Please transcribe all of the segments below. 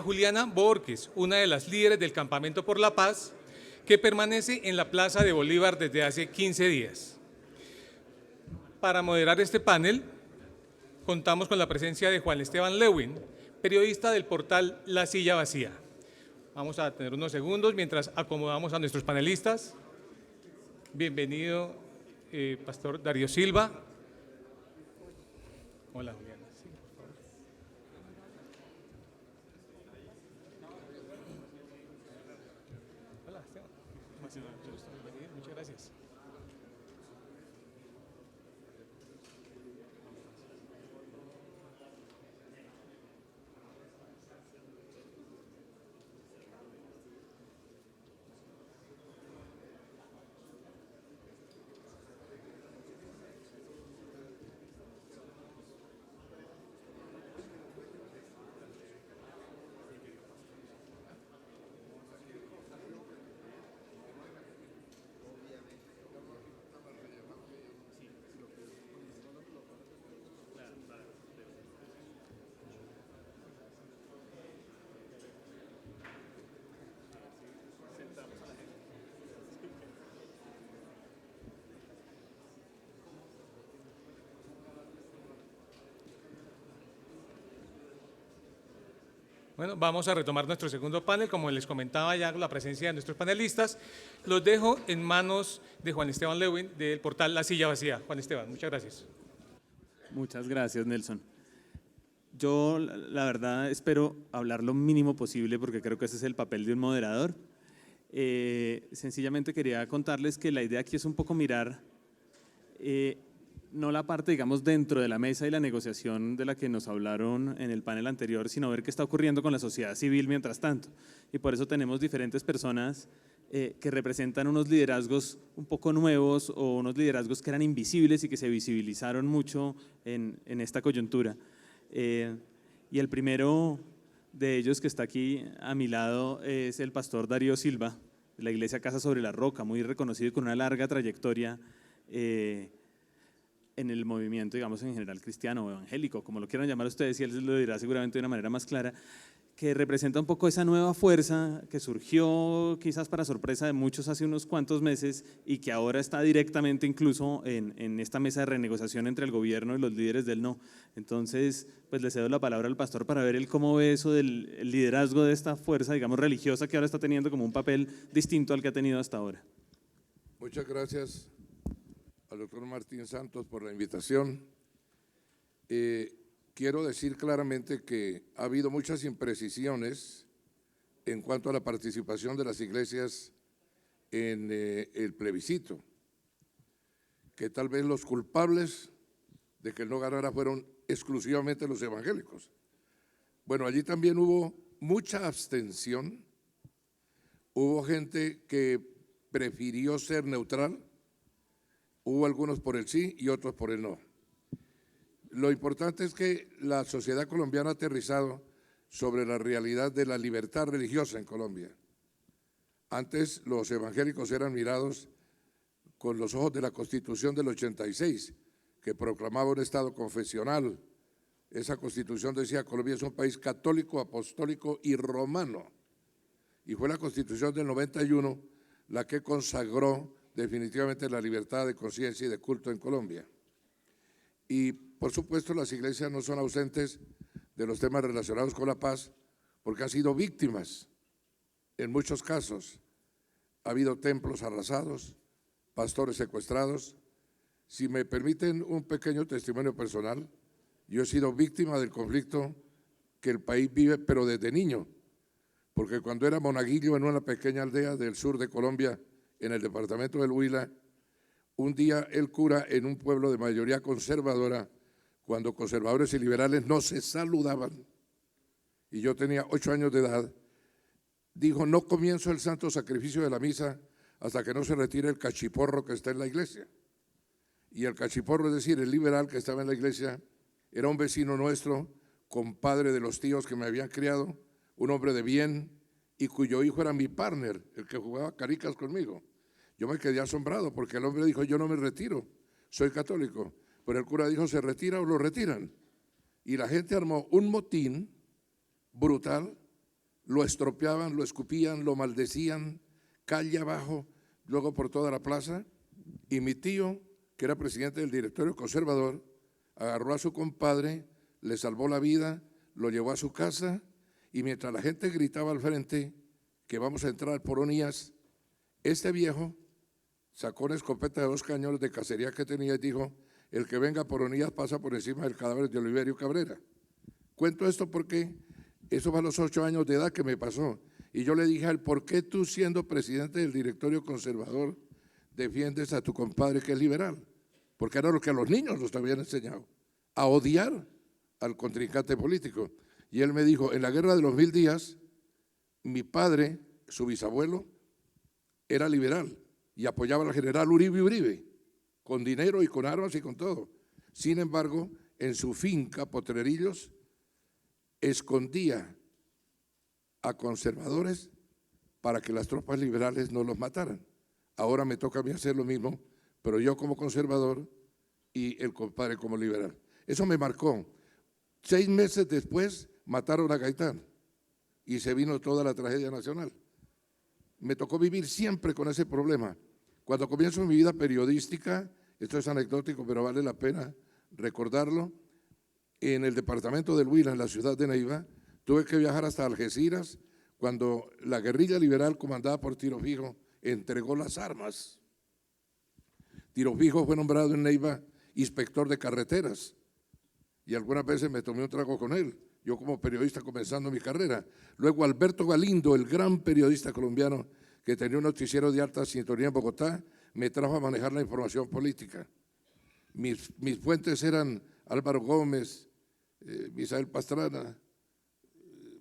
Juliana Borges, una de las líderes del Campamento por la Paz, que permanece en la Plaza de Bolívar desde hace 15 días. Para moderar este panel, contamos con la presencia de Juan Esteban Lewin, periodista del portal La Silla Vacía. Vamos a tener unos segundos mientras acomodamos a nuestros panelistas. Bienvenido, Pastor Darío Silva. Hola, Juliana. Sí, por favor. Hola, Esteban. Muchas gracias. Bueno, vamos a retomar nuestro segundo panel. Como les comentaba ya con la presencia de nuestros panelistas, los dejo en manos de Juan Esteban Lewin del portal La Silla Vacía. Juan Esteban, muchas gracias. Muchas gracias, Nelson. Yo, la verdad, espero hablar lo mínimo posible porque creo que ese es el papel de un moderador. Sencillamente quería contarles que la idea aquí es un poco mirar no la parte, digamos, dentro de la mesa y la negociación de la que nos hablaron en el panel anterior, sino ver qué está ocurriendo con la sociedad civil mientras tanto. Y por eso tenemos diferentes personas que representan unos liderazgos un poco nuevos o unos liderazgos que eran invisibles y que se visibilizaron mucho en esta coyuntura. Y el primero de ellos que está aquí a mi lado es el pastor Darío Silva, de la iglesia Casa sobre la Roca, muy reconocido y con una larga trayectoria en el movimiento, digamos, en general cristiano o evangélico, como lo quieran llamar ustedes, y él lo dirá seguramente de una manera más clara, que representa un poco esa nueva fuerza que surgió quizás para sorpresa de muchos hace unos cuantos meses y que ahora está directamente incluso en esta mesa de renegociación entre el gobierno y los líderes del no. Entonces, pues le cedo la palabra al pastor para ver él cómo ve eso del liderazgo de esta fuerza, digamos, religiosa que ahora está teniendo como un papel distinto al que ha tenido hasta ahora. Muchas gracias al doctor Martín Santos por la invitación. Quiero decir claramente que ha habido muchas imprecisiones en cuanto a la participación de las iglesias en el plebiscito, que tal vez los culpables de que no ganara fueron exclusivamente los evangélicos. Bueno, allí también hubo mucha abstención, hubo gente que prefirió ser neutral, hubo algunos por el sí y otros por el no. Lo importante es que la sociedad colombiana ha aterrizado sobre la realidad de la libertad religiosa en Colombia. Antes los evangélicos eran mirados con los ojos de la Constitución del 86, que proclamaba un Estado confesional. Esa Constitución decía: Colombia es un país católico, apostólico y romano. Y fue la Constitución del 91 la que consagró definitivamente la libertad de conciencia y de culto en Colombia. Y por supuesto las iglesias no son ausentes de los temas relacionados con la paz, porque han sido víctimas en muchos casos. Ha habido templos arrasados, pastores secuestrados. Si me permiten un pequeño testimonio personal, yo he sido víctima del conflicto que el país vive, pero desde niño, porque cuando era monaguillo en una pequeña aldea del sur de Colombia, en el departamento del Huila, un día el cura en un pueblo de mayoría conservadora, cuando conservadores y liberales no se saludaban, y yo tenía 8 años de edad, dijo: no comienzo el santo sacrificio de la misa hasta que no se retire el cachiporro que está en la iglesia. Y el cachiporro, es decir, el liberal que estaba en la iglesia, era un vecino nuestro, compadre de los tíos que me habían criado, un hombre de bien, y cuyo hijo era mi partner, el que jugaba caricas conmigo. Yo me quedé asombrado porque el hombre dijo: yo no me retiro, soy católico. Pero el cura dijo: ¿se retira o lo retiran? Y la gente armó un motín brutal lo estropeaban, lo escupían, lo maldecían, calle abajo, luego por toda la plaza, y mi tío, que era presidente del directorio conservador, agarró a su compadre, le salvó la vida, lo llevó a su casa, y mientras la gente gritaba al frente que vamos a entrar por Onías, este viejo sacó una escopeta de 2 cañones de cacería que tenía y dijo: el que venga por Onías pasa por encima del cadáver de Oliverio Cabrera. Cuento esto porque eso fue a los 8 años de edad que me pasó. Y yo le dije a él: ¿por qué tú, siendo presidente del directorio conservador, defiendes a tu compadre que es liberal? Porque era lo que a los niños nos habían enseñado, a odiar al contrincante político. Y él me dijo: en la guerra de los 1000 días, mi padre, su bisabuelo, era liberal y apoyaba al general Uribe, con dinero y con armas y con todo. Sin embargo, en su finca, Potrerillos, escondía a conservadores para que las tropas liberales no los mataran. Ahora me toca a mí hacer lo mismo, pero yo como conservador y el compadre como liberal. Eso me marcó. 6 meses después mataron a Gaitán y se vino toda la tragedia nacional. Me tocó vivir siempre con ese problema. Cuando comienzo mi vida periodística, esto es anecdótico, pero vale la pena recordarlo, en el departamento del Huila, en la ciudad de Neiva, tuve que viajar hasta Algeciras cuando la guerrilla liberal comandada por Tiro Fijo entregó las armas. Tiro Fijo fue nombrado en Neiva inspector de carreteras y algunas veces me tomé un trago con él, yo como periodista comenzando mi carrera. Luego Alberto Galindo, el gran periodista colombiano que tenía un noticiero de alta sintonía en Bogotá, me trajo a manejar la información política. Mis fuentes eran Álvaro Gómez, Misael Pastrana,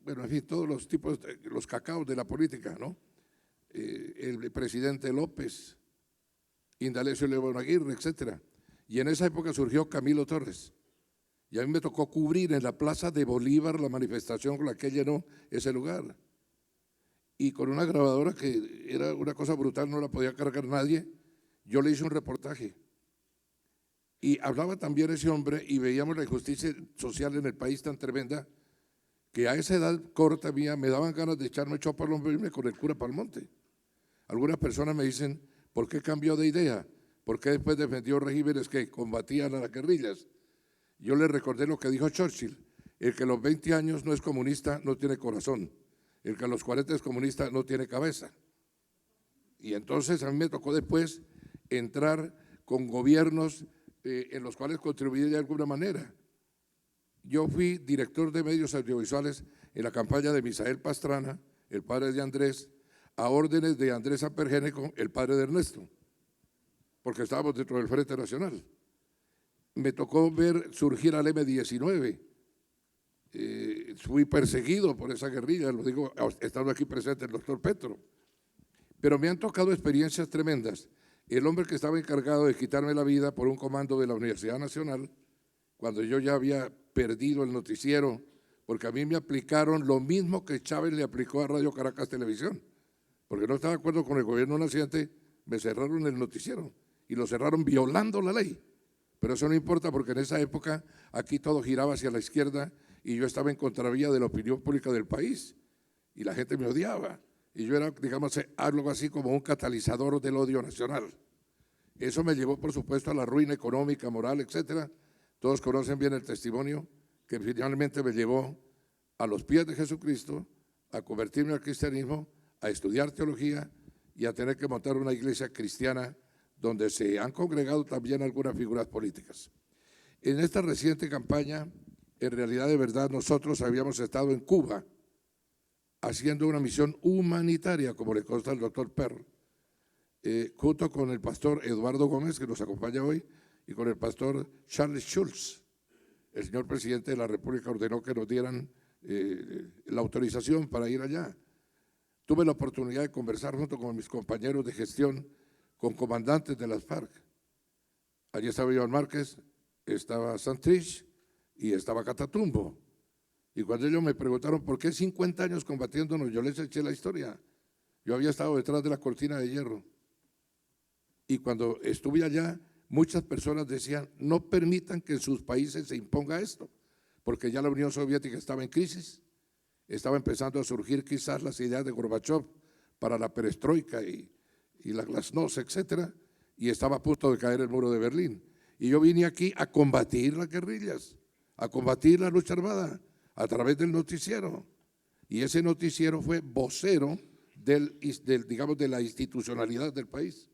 bueno, en fin, todos los tipos, los cacaos de la política, ¿no? El presidente López, Indalecio León Aguirre, etcétera. Y en esa época surgió Camilo Torres. Y a mí me tocó cubrir en la Plaza de Bolívar la manifestación con la que llenó ese lugar. Y con una grabadora que era una cosa brutal, no la podía cargar nadie, yo le hice un reportaje. Y hablaba también ese hombre y veíamos la injusticia social en el país tan tremenda que a esa edad corta mía me daban ganas de echarme chopa al hombro y irme con el cura Palmonte. Algunas personas me dicen: ¿por qué cambió de idea? ¿Por qué después defendió regímenes que combatían a las guerrillas? Yo le recordé lo que dijo Churchill: el que a los 20 años no es comunista no tiene corazón, el que a los 40 es comunista no tiene cabeza. Y entonces a mí me tocó después entrar con gobiernos en los cuales contribuí de alguna manera. Yo fui director de medios audiovisuales en la campaña de Misael Pastrana, el padre de Andrés, a órdenes de Andrés Apergéneco, el padre de Ernesto, porque estábamos dentro del Frente Nacional. Me tocó ver surgir al M-19, fui perseguido por esa guerrilla, lo digo estando aquí presente el doctor Petro, pero me han tocado experiencias tremendas. El hombre que estaba encargado de quitarme la vida por un comando de la Universidad Nacional, cuando yo ya había perdido el noticiero, porque a mí me aplicaron lo mismo que Chávez le aplicó a Radio Caracas Televisión, porque no estaba de acuerdo con el gobierno naciente, me cerraron el noticiero y lo cerraron violando la ley. Pero eso no importa, porque en esa época aquí todo giraba hacia la izquierda y yo estaba en contravía de la opinión pública del país y la gente me odiaba. Y yo era, digamos, algo así como un catalizador del odio nacional. Eso me llevó, por supuesto, a la ruina económica, moral, etcétera. Todos conocen bien el testimonio que finalmente me llevó a los pies de Jesucristo, a convertirme al cristianismo, a estudiar teología y a tener que montar una iglesia cristiana donde se han congregado también algunas figuras políticas. En esta reciente campaña, en realidad de verdad, nosotros habíamos estado en Cuba haciendo una misión humanitaria, como le consta al doctor Perl, junto con el pastor Eduardo Gómez, que nos acompaña hoy, y con el pastor Charles Schulz. El señor presidente de la República ordenó que nos dieran la autorización para ir allá. Tuve la oportunidad de conversar junto con mis compañeros de gestión con comandantes de las FARC. Allí estaba Iván Márquez, estaba Santrich y estaba Catatumbo. Y cuando ellos me preguntaron por qué 50 años combatiéndonos, yo les eché la historia. Yo había estado detrás de la cortina de hierro. Y cuando estuve allá, muchas personas decían: no permitan que en sus países se imponga esto, porque ya la Unión Soviética estaba en crisis, estaba empezando a surgir quizás las ideas de Gorbachev para la perestroika y la glasnost, etcétera, y estaba a punto de caer el muro de Berlín. Y yo vine aquí a combatir las guerrillas, a combatir la lucha armada a través del noticiero. Y ese noticiero fue vocero digamos, de la institucionalidad del país.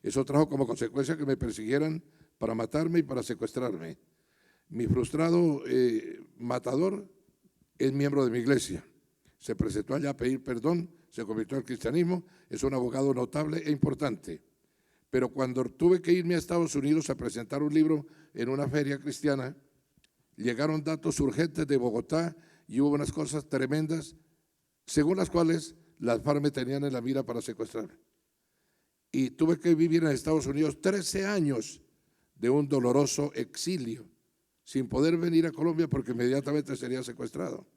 Eso trajo como consecuencia que me persiguieran para matarme y para secuestrarme. Mi frustrado matador es miembro de mi iglesia. Se presentó allá a pedir perdón, se convirtió al cristianismo, es un abogado notable e importante. Pero cuando tuve que irme a Estados Unidos a presentar un libro en una feria cristiana, llegaron datos urgentes de Bogotá y hubo unas cosas tremendas, según las cuales las FARC me tenían en la mira para secuestrarme. Y tuve que vivir en Estados Unidos 13 años de un doloroso exilio, sin poder venir a Colombia porque inmediatamente sería secuestrado.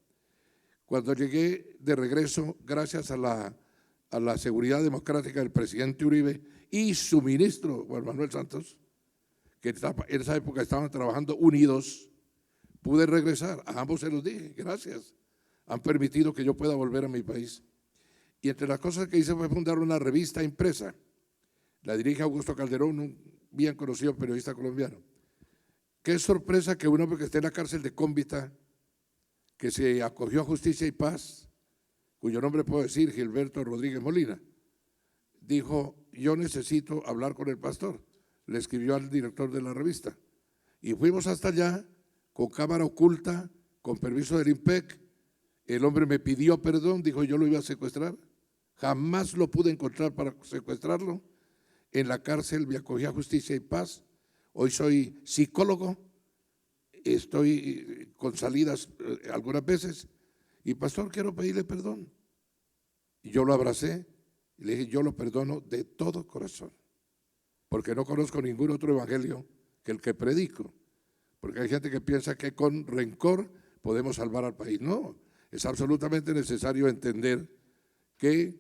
Cuando llegué de regreso, gracias a la seguridad democrática del presidente Uribe y su ministro, Juan Manuel Santos, que en esa época estaban trabajando unidos, pude regresar. A ambos se los dije, gracias. Han permitido que yo pueda volver a mi país. Y entre las cosas que hice fue fundar una revista impresa. La dirige Augusto Calderón, un bien conocido periodista colombiano. Qué sorpresa que un hombre que esté en la cárcel de Cómbita, que se acogió a Justicia y Paz, cuyo nombre puedo decir, Gilberto Rodríguez Molina, dijo, yo necesito hablar con el pastor. Le escribió al director de la revista. Y fuimos hasta allá, con cámara oculta, con permiso del IMPEC. El hombre me pidió perdón, dijo, yo lo iba a secuestrar. Jamás lo pude encontrar para secuestrarlo. En la cárcel me acogí a Justicia y Paz. Hoy soy psicólogo, estoy con salidas algunas veces. Y pastor, quiero pedirle perdón. Y yo lo abracé y le dije, yo lo perdono de todo corazón, porque no conozco ningún otro evangelio que el que predico. Porque hay gente que piensa que con rencor podemos salvar al país. No, es absolutamente necesario entender que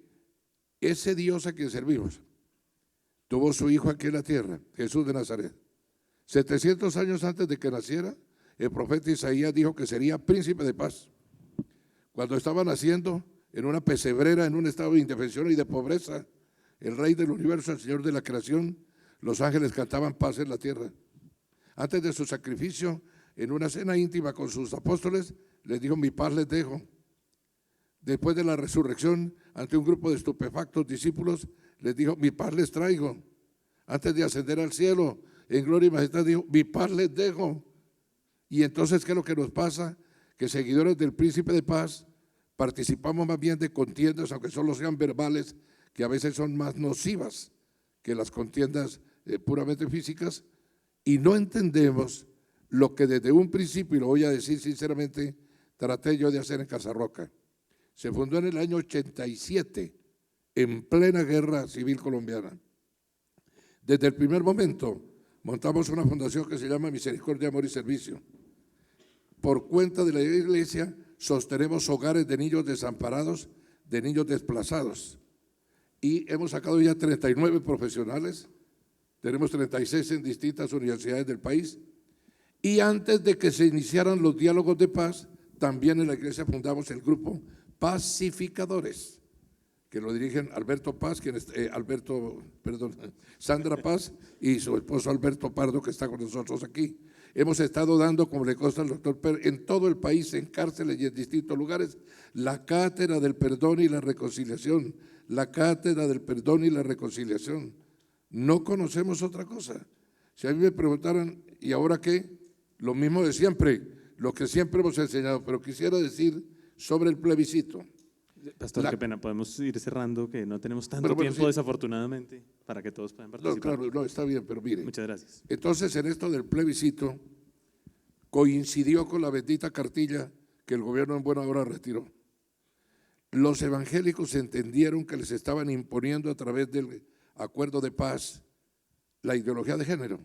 ese Dios a quien servimos tuvo su hijo aquí en la tierra, Jesús de Nazaret. 700 años antes de que naciera, el profeta Isaías dijo que sería príncipe de paz. Cuando estaba naciendo en una pesebrera, en un estado de indefensión y de pobreza, el Rey del universo, el Señor de la creación, los ángeles cantaban paz en la tierra. Antes de su sacrificio, en una cena íntima con sus apóstoles, les dijo, mi paz les dejo. Después de la resurrección, ante un grupo de estupefactos discípulos, les dijo, mi paz les traigo. Antes de ascender al cielo, en gloria y majestad, dijo, mi paz les dejo. Y entonces, ¿qué es lo que nos pasa? Que seguidores del príncipe de paz participamos más bien de contiendas, aunque solo sean verbales, que a veces son más nocivas que las contiendas puramente físicas, y no entendemos lo que desde un principio, y lo voy a decir sinceramente, traté yo de hacer en Casarroca. Se fundó en el año 87, en plena guerra civil colombiana. Desde el primer momento montamos una fundación que se llama Misericordia, Amor y Servicio. Por cuenta de la iglesia sostenemos hogares de niños desamparados, de niños desplazados. Y hemos sacado ya 39 profesionales, tenemos 36 en distintas universidades del país. Y antes de que se iniciaran los diálogos de paz, también en la iglesia fundamos el grupo Pacificadores, que lo dirigen Sandra Paz y su esposo Alberto Pardo, que está con nosotros aquí. Hemos estado dando, como le consta al doctor Pérez, en todo el país, en cárceles y en distintos lugares, la cátedra del perdón y la reconciliación, la cátedra del perdón y la reconciliación. No conocemos otra cosa. Si a mí me preguntaran, ¿y ahora qué? Lo mismo de siempre, lo que siempre hemos enseñado, pero quisiera decir sobre el plebiscito. Pastor, qué pena, podemos ir cerrando, que no tenemos tanto tiempo, sí, desafortunadamente, para que todos puedan participar. No, claro, no, está bien, pero mire. Muchas gracias. Entonces, en esto del plebiscito, coincidió con la bendita cartilla que el gobierno en buena hora retiró. Los evangélicos entendieron que les estaban imponiendo a través del acuerdo de paz la ideología de género.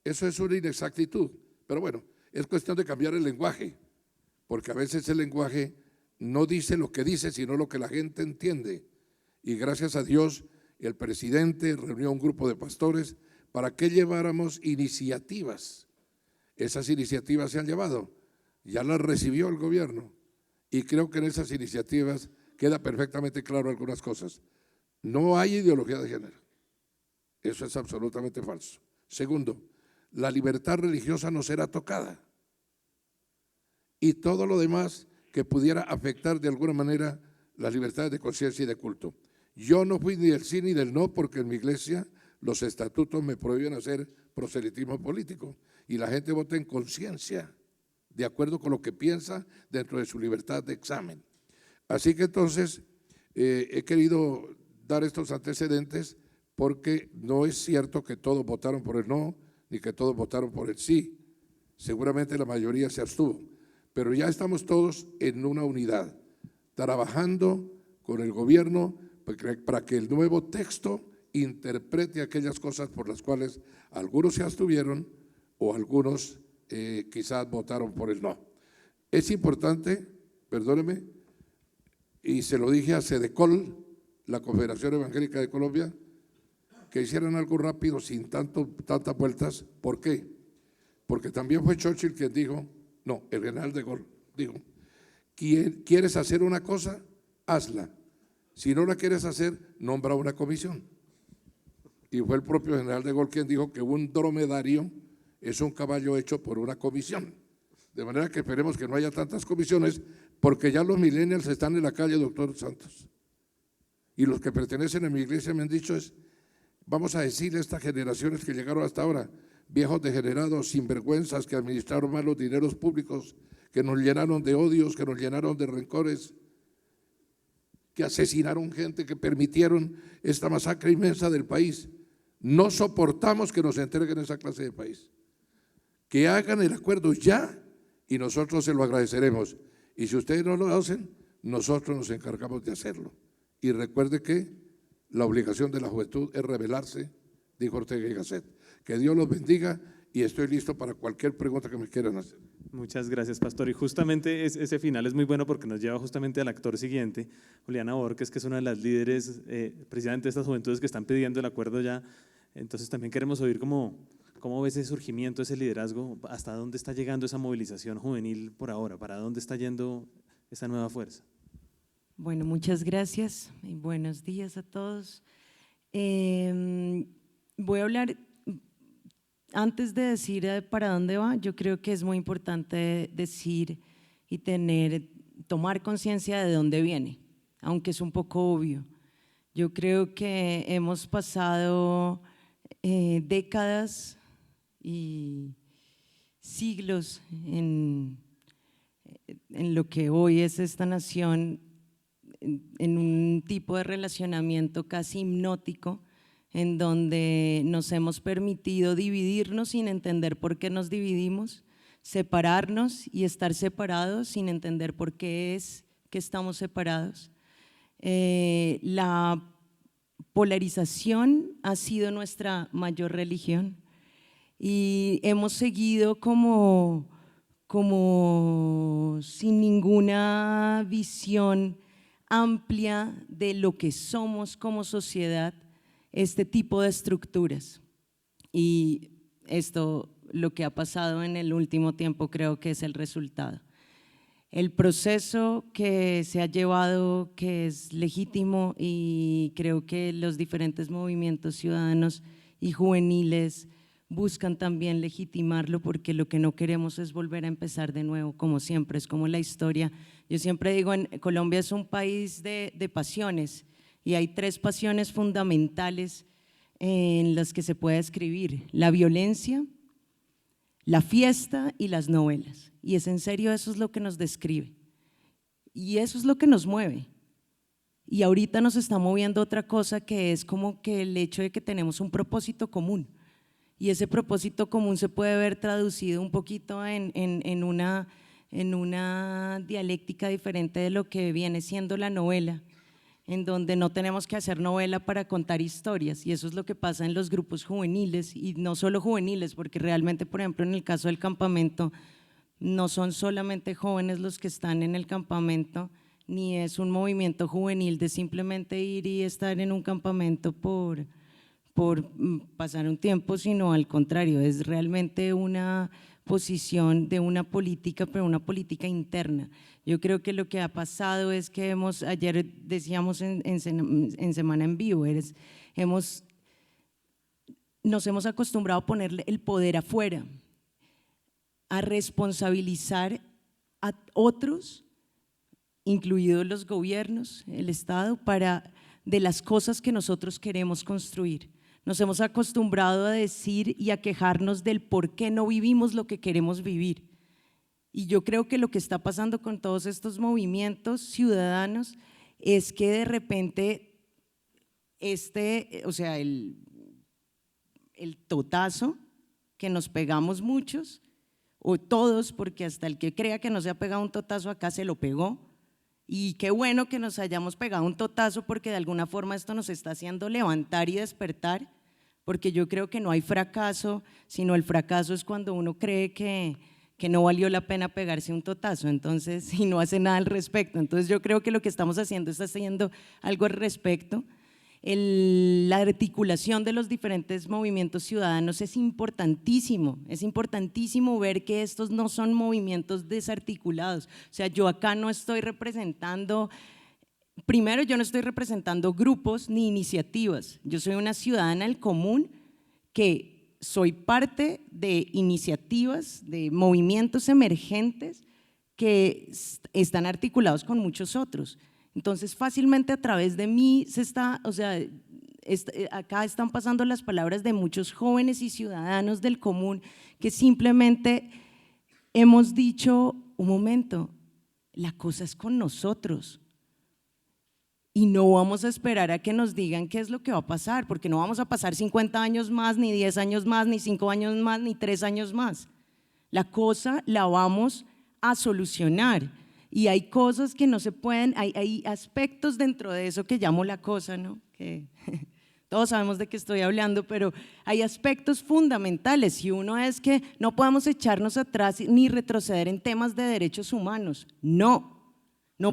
Eso es una inexactitud, pero bueno, es cuestión de cambiar el lenguaje, porque a veces el lenguaje no dice lo que dice, sino lo que la gente entiende. Y gracias a Dios, el presidente reunió a un grupo de pastores para que lleváramos iniciativas. Esas iniciativas se han llevado, ya las recibió el gobierno y creo que en esas iniciativas queda perfectamente claro algunas cosas. No hay ideología de género, eso es absolutamente falso. Segundo, la libertad religiosa no será tocada y todo lo demás que pudiera afectar de alguna manera las libertades de conciencia y de culto. Yo no fui ni del sí ni del no porque en mi iglesia los estatutos me prohíben hacer proselitismo político y la gente vota en conciencia, de acuerdo con lo que piensa dentro de su libertad de examen. Así que entonces he querido dar estos antecedentes porque no es cierto que todos votaron por el no ni que todos votaron por el sí. Seguramente la mayoría se abstuvo, pero ya estamos todos en una unidad, trabajando con el gobierno para que el nuevo texto interprete aquellas cosas por las cuales algunos se abstuvieron o algunos quizás votaron por el no. Es importante, perdóneme, y se lo dije a Cedecol, la Confederación Evangélica de Colombia, que hicieran algo rápido sin tantas vueltas. ¿Por qué? Porque también fue Churchill quien dijo, no, el general de Gaulle dijo, ¿quieres hacer una cosa? Hazla. Si no la quieres hacer, nombra una comisión. Y fue el propio general de Gaulle quien dijo que un dromedario es un caballo hecho por una comisión. De manera que esperemos que no haya tantas comisiones, porque ya los millennials están en la calle, doctor Santos. Y los que pertenecen a mi iglesia me han dicho vamos a decirle a estas generaciones que llegaron hasta ahora, viejos degenerados, sinvergüenzas, que administraron mal los dineros públicos, que nos llenaron de odios, que nos llenaron de rencores, que asesinaron gente, que permitieron esta masacre inmensa del país. No soportamos que nos entreguen esa clase de país. Que hagan el acuerdo ya y nosotros se lo agradeceremos. Y si ustedes no lo hacen, nosotros nos encargamos de hacerlo. Y recuerde que la obligación de la juventud es rebelarse, dijo Ortega y Gasset. Que Dios los bendiga y estoy listo para cualquier pregunta que me quieran hacer. Muchas gracias, pastor. Y justamente ese final es muy bueno porque nos lleva justamente al actor siguiente, Juliana Borges, que es una de las líderes precisamente de estas juventudes que están pidiendo el acuerdo ya. Entonces también queremos oír cómo ves ese surgimiento, ese liderazgo, hasta dónde está llegando esa movilización juvenil por ahora, para dónde está yendo esa nueva fuerza. Bueno, muchas gracias y buenos días a todos. Voy a hablar, antes de decir para dónde va, yo creo que es muy importante decir y tomar conciencia de dónde viene, aunque es un poco obvio. Yo creo que hemos pasado décadas y siglos en lo que hoy es esta nación, en un tipo de relacionamiento casi hipnótico, en donde nos hemos permitido dividirnos sin entender por qué nos dividimos, separarnos y estar separados sin entender por qué es que estamos separados. La polarización ha sido nuestra mayor religión y hemos seguido como sin ninguna visión amplia de lo que somos como sociedad, este tipo de estructuras. Y esto, lo que ha pasado en el último tiempo, creo que es el resultado. El proceso que se ha llevado, que es legítimo, y creo que los diferentes movimientos ciudadanos y juveniles buscan también legitimarlo, porque lo que no queremos es volver a empezar de nuevo, como siempre, es como la historia. Yo siempre digo, Colombia es un país de pasiones, y hay 3 pasiones fundamentales en las que se puede escribir: la violencia, la fiesta y las novelas. Y es en serio, eso es lo que nos describe y eso es lo que nos mueve. Y ahorita nos está moviendo otra cosa, que es como que el hecho de que tenemos un propósito común, y ese propósito común se puede ver traducido un poquito en una dialéctica diferente de lo que viene siendo la novela, en donde no tenemos que hacer novela para contar historias, y eso es lo que pasa en los grupos juveniles, y no solo juveniles, porque realmente, por ejemplo, en el caso del campamento, no son solamente jóvenes los que están en el campamento, ni es un movimiento juvenil de simplemente ir y estar en un campamento por pasar un tiempo, sino al contrario, es realmente una posición de una política, pero una política interna. Yo creo que lo que ha pasado es que ayer decíamos en Semana en Vivo, nos hemos acostumbrado a ponerle el poder afuera, a responsabilizar a otros, incluidos los gobiernos, el Estado, de las cosas que nosotros queremos construir. Nos hemos acostumbrado a decir y a quejarnos del por qué no vivimos lo que queremos vivir. Y yo creo que lo que está pasando con todos estos movimientos ciudadanos es que de repente el totazo que nos pegamos muchos, o todos, porque hasta el que crea que no se ha pegado un totazo acá se lo pegó, y qué bueno que nos hayamos pegado un totazo porque de alguna forma esto nos está haciendo levantar y despertar, porque yo creo que no hay fracaso, sino el fracaso es cuando uno cree que no valió la pena pegarse un totazo, entonces, y no hace nada al respecto. Entonces yo creo que lo que estamos haciendo es haciendo algo al respecto. La articulación de los diferentes movimientos ciudadanos es importantísimo ver que estos no son movimientos desarticulados. O sea, yo acá no estoy representando, primero yo no estoy representando grupos ni iniciativas, yo soy una ciudadana del común que soy parte de iniciativas, de movimientos emergentes que están articulados con muchos otros. Entonces fácilmente a través de mí acá están pasando las palabras de muchos jóvenes y ciudadanos del común que simplemente hemos dicho, un momento, la cosa es con nosotros y no vamos a esperar a que nos digan qué es lo que va a pasar, porque no vamos a pasar 50 años más, ni 10 años más, ni 5 años más, ni 3 años más. La cosa la vamos a solucionar. Y hay cosas que no se pueden, hay aspectos dentro de eso que llamo la cosa, ¿no? Que todos sabemos de qué estoy hablando, pero hay aspectos fundamentales y uno es que no podemos echarnos atrás ni retroceder en temas de derechos humanos. No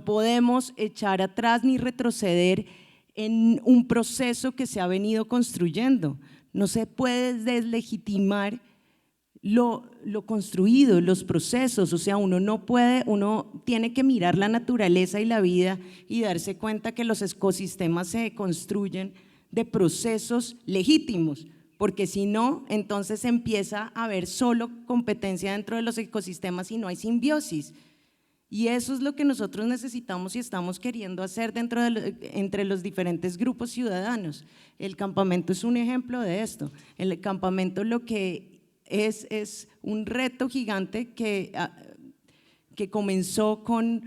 podemos echar atrás ni retroceder en un proceso que se ha venido construyendo. No se puede deslegitimar lo construido, los procesos, o sea, uno tiene que mirar la naturaleza y la vida y darse cuenta que los ecosistemas se construyen de procesos legítimos, porque si no, entonces empieza a haber solo competencia dentro de los ecosistemas y no hay simbiosis. Y eso es lo que nosotros necesitamos y estamos queriendo hacer entre los diferentes grupos ciudadanos. El campamento es un ejemplo de esto. El campamento lo que es un reto gigante que comenzó con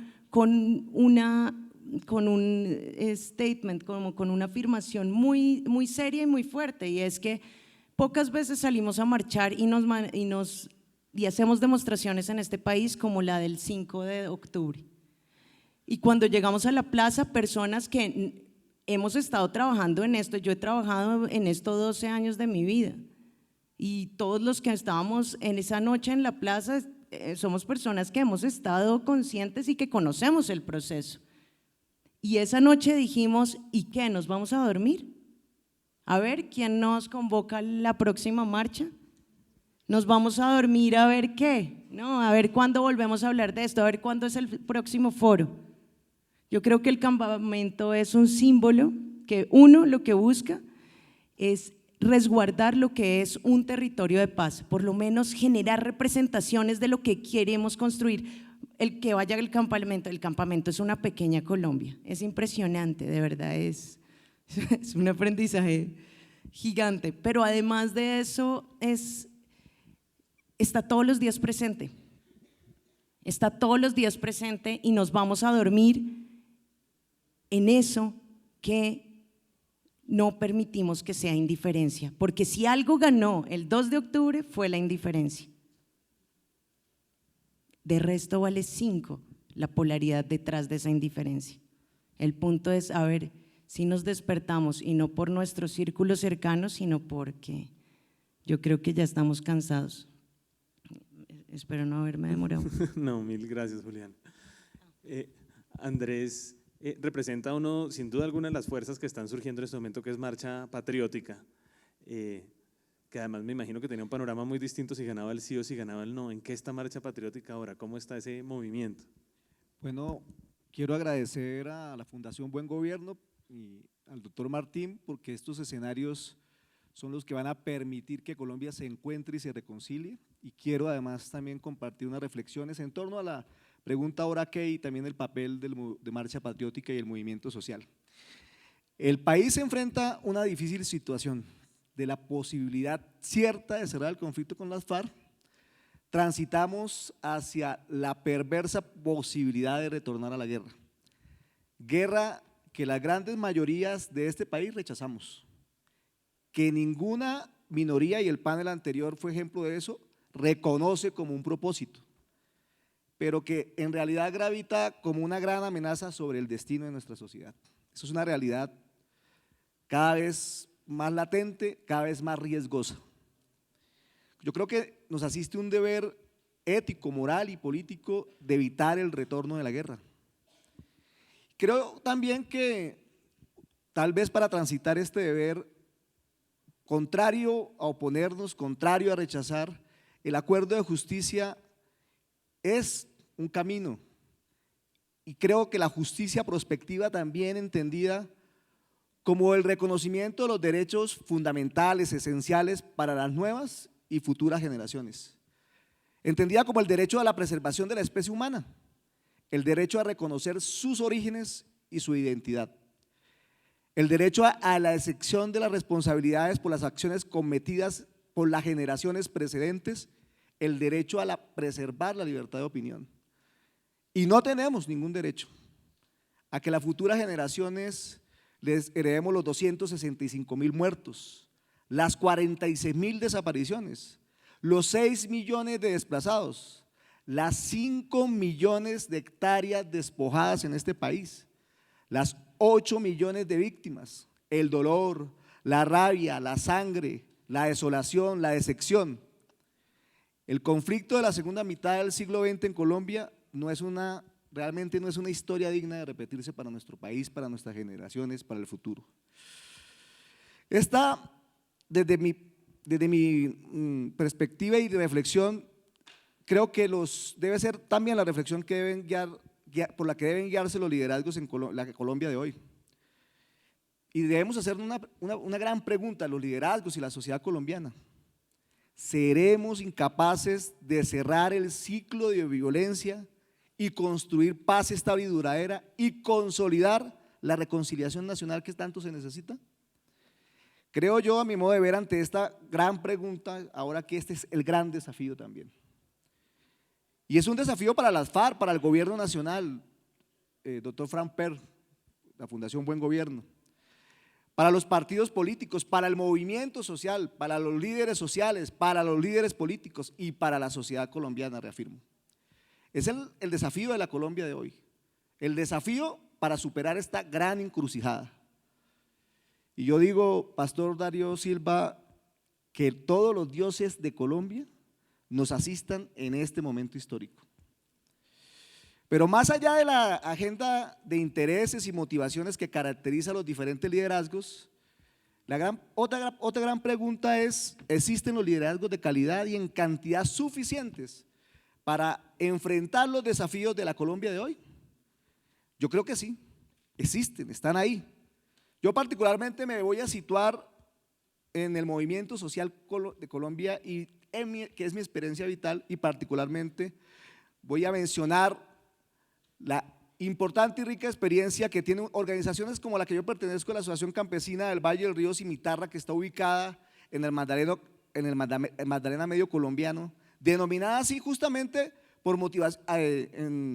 un statement, como con una afirmación muy, muy seria y muy fuerte, y es que pocas veces salimos a marchar y hacemos demostraciones en este país como la del 5 de octubre. Y cuando llegamos a la plaza, personas que hemos estado trabajando en esto, yo he trabajado en esto 12 años de mi vida, y todos los que estábamos en esa noche en la plaza somos personas que hemos estado conscientes y que conocemos el proceso. Y esa noche dijimos, ¿y qué? ¿Nos vamos a dormir? A ver, ¿quién nos convoca a la próxima marcha? ¿Nos vamos a dormir a ver qué? No, a ver cuándo volvemos a hablar de esto, a ver cuándo es el próximo foro. Yo creo que el campamento es un símbolo que lo que busca es resguardar lo que es un territorio de paz, por lo menos generar representaciones de lo que queremos construir. El que vaya al campamento es una pequeña Colombia, es impresionante, de verdad, es un aprendizaje gigante, pero además de eso está todos los días presente, y nos vamos a dormir en eso que no permitimos que sea indiferencia, porque si algo ganó el 2 de octubre fue la indiferencia. De resto vale 5 la polaridad detrás de esa indiferencia. El punto es a ver si nos despertamos, y no por nuestros círculos cercanos, sino porque yo creo que ya estamos cansados. Espero no haberme demorado. No, mil gracias, Julián. Andrés representa sin duda alguna de las fuerzas que están surgiendo en este momento, que es Marcha Patriótica. que además me imagino que tenía un panorama muy distinto si ganaba el sí o si ganaba el no. ¿En qué está Marcha Patriótica ahora? ¿Cómo está ese movimiento? Bueno, quiero agradecer a la Fundación Buen Gobierno y al doctor Martín, porque estos escenarios son los que van a permitir que Colombia se encuentre y se reconcilie, y quiero además también compartir unas reflexiones en torno a la pregunta ahora qué y también el papel de Marcha Patriótica y el movimiento social. El país se enfrenta a una difícil situación de la posibilidad cierta de cerrar el conflicto con las FARC. Transitamos hacia la perversa posibilidad de retornar a la guerra. Guerra que las grandes mayorías de este país rechazamos, que ninguna minoría, y el panel anterior fue ejemplo de eso, reconoce como un propósito, pero que en realidad gravita como una gran amenaza sobre el destino de nuestra sociedad. Eso es una realidad cada vez más latente, cada vez más riesgosa. Yo creo que nos asiste un deber ético, moral y político de evitar el retorno de la guerra. Creo también que tal vez para transitar este deber, contrario a oponernos, contrario a rechazar, el acuerdo de justicia es un camino, y creo que la justicia prospectiva también entendida como el reconocimiento de los derechos fundamentales, esenciales para las nuevas y futuras generaciones, entendida como el derecho a la preservación de la especie humana, el derecho a reconocer sus orígenes y su identidad, el derecho a la exención de las responsabilidades por las acciones cometidas por las generaciones precedentes, el derecho a preservar la libertad de opinión. Y no tenemos ningún derecho a que las futuras generaciones les heredemos los 265.000 muertos, las 46.000 desapariciones, los 6 millones de desplazados, las 5 millones de hectáreas despojadas en este país, las 8 millones de víctimas, el dolor, la rabia, la sangre, la desolación, la decepción. El conflicto de la segunda mitad del siglo XX en Colombia realmente no es una historia digna de repetirse para nuestro país, para nuestras generaciones, para el futuro. Desde mi perspectiva y de reflexión, creo que debe ser también la reflexión que por la que deben guiarse los liderazgos en la Colombia de hoy. Y debemos hacer una gran pregunta a los liderazgos y la sociedad colombiana. ¿Seremos incapaces de cerrar el ciclo de violencia y construir paz estable y duradera y consolidar la reconciliación nacional que tanto se necesita? Creo yo, a mi modo de ver, ante esta gran pregunta, ahora que este es el gran desafío también. Y es un desafío para las FARC, para el gobierno nacional, doctor Fran Per, la Fundación Buen Gobierno, para los partidos políticos, para el movimiento social, para los líderes sociales, para los líderes políticos y para la sociedad colombiana, reafirmo. Es el desafío de la Colombia de hoy, el desafío para superar esta gran encrucijada. Y yo digo, Pastor Darío Silva, que todos los dioses de Colombia nos asistan en este momento histórico. Pero más allá de la agenda de intereses y motivaciones que caracteriza a los diferentes liderazgos, otra gran pregunta es: ¿existen los liderazgos de calidad y en cantidad suficientes para enfrentar los desafíos de la Colombia de hoy? Yo creo que sí, existen, están ahí. Yo particularmente me voy a situar en el movimiento social de Colombia, que es mi experiencia vital, y particularmente voy a mencionar la importante y rica experiencia que tienen organizaciones como la que yo pertenezco, la Asociación Campesina del Valle del Río Cimitarra, que está ubicada en el Magdalena Medio colombiano, denominada así justamente por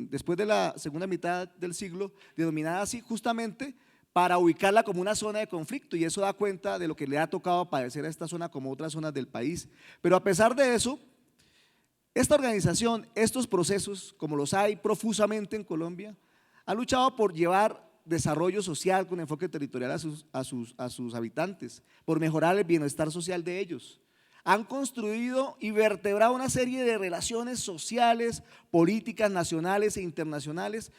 después de la segunda mitad del siglo, denominada así justamente para ubicarla como una zona de conflicto, y eso da cuenta de lo que le ha tocado padecer a esta zona como otras zonas del país. Pero a pesar de eso, esta organización, estos procesos, como los hay profusamente en Colombia, ha luchado por llevar desarrollo social con enfoque territorial a sus habitantes, por mejorar el bienestar social de ellos. Han construido y vertebrado una serie de relaciones sociales, políticas nacionales e internacionales,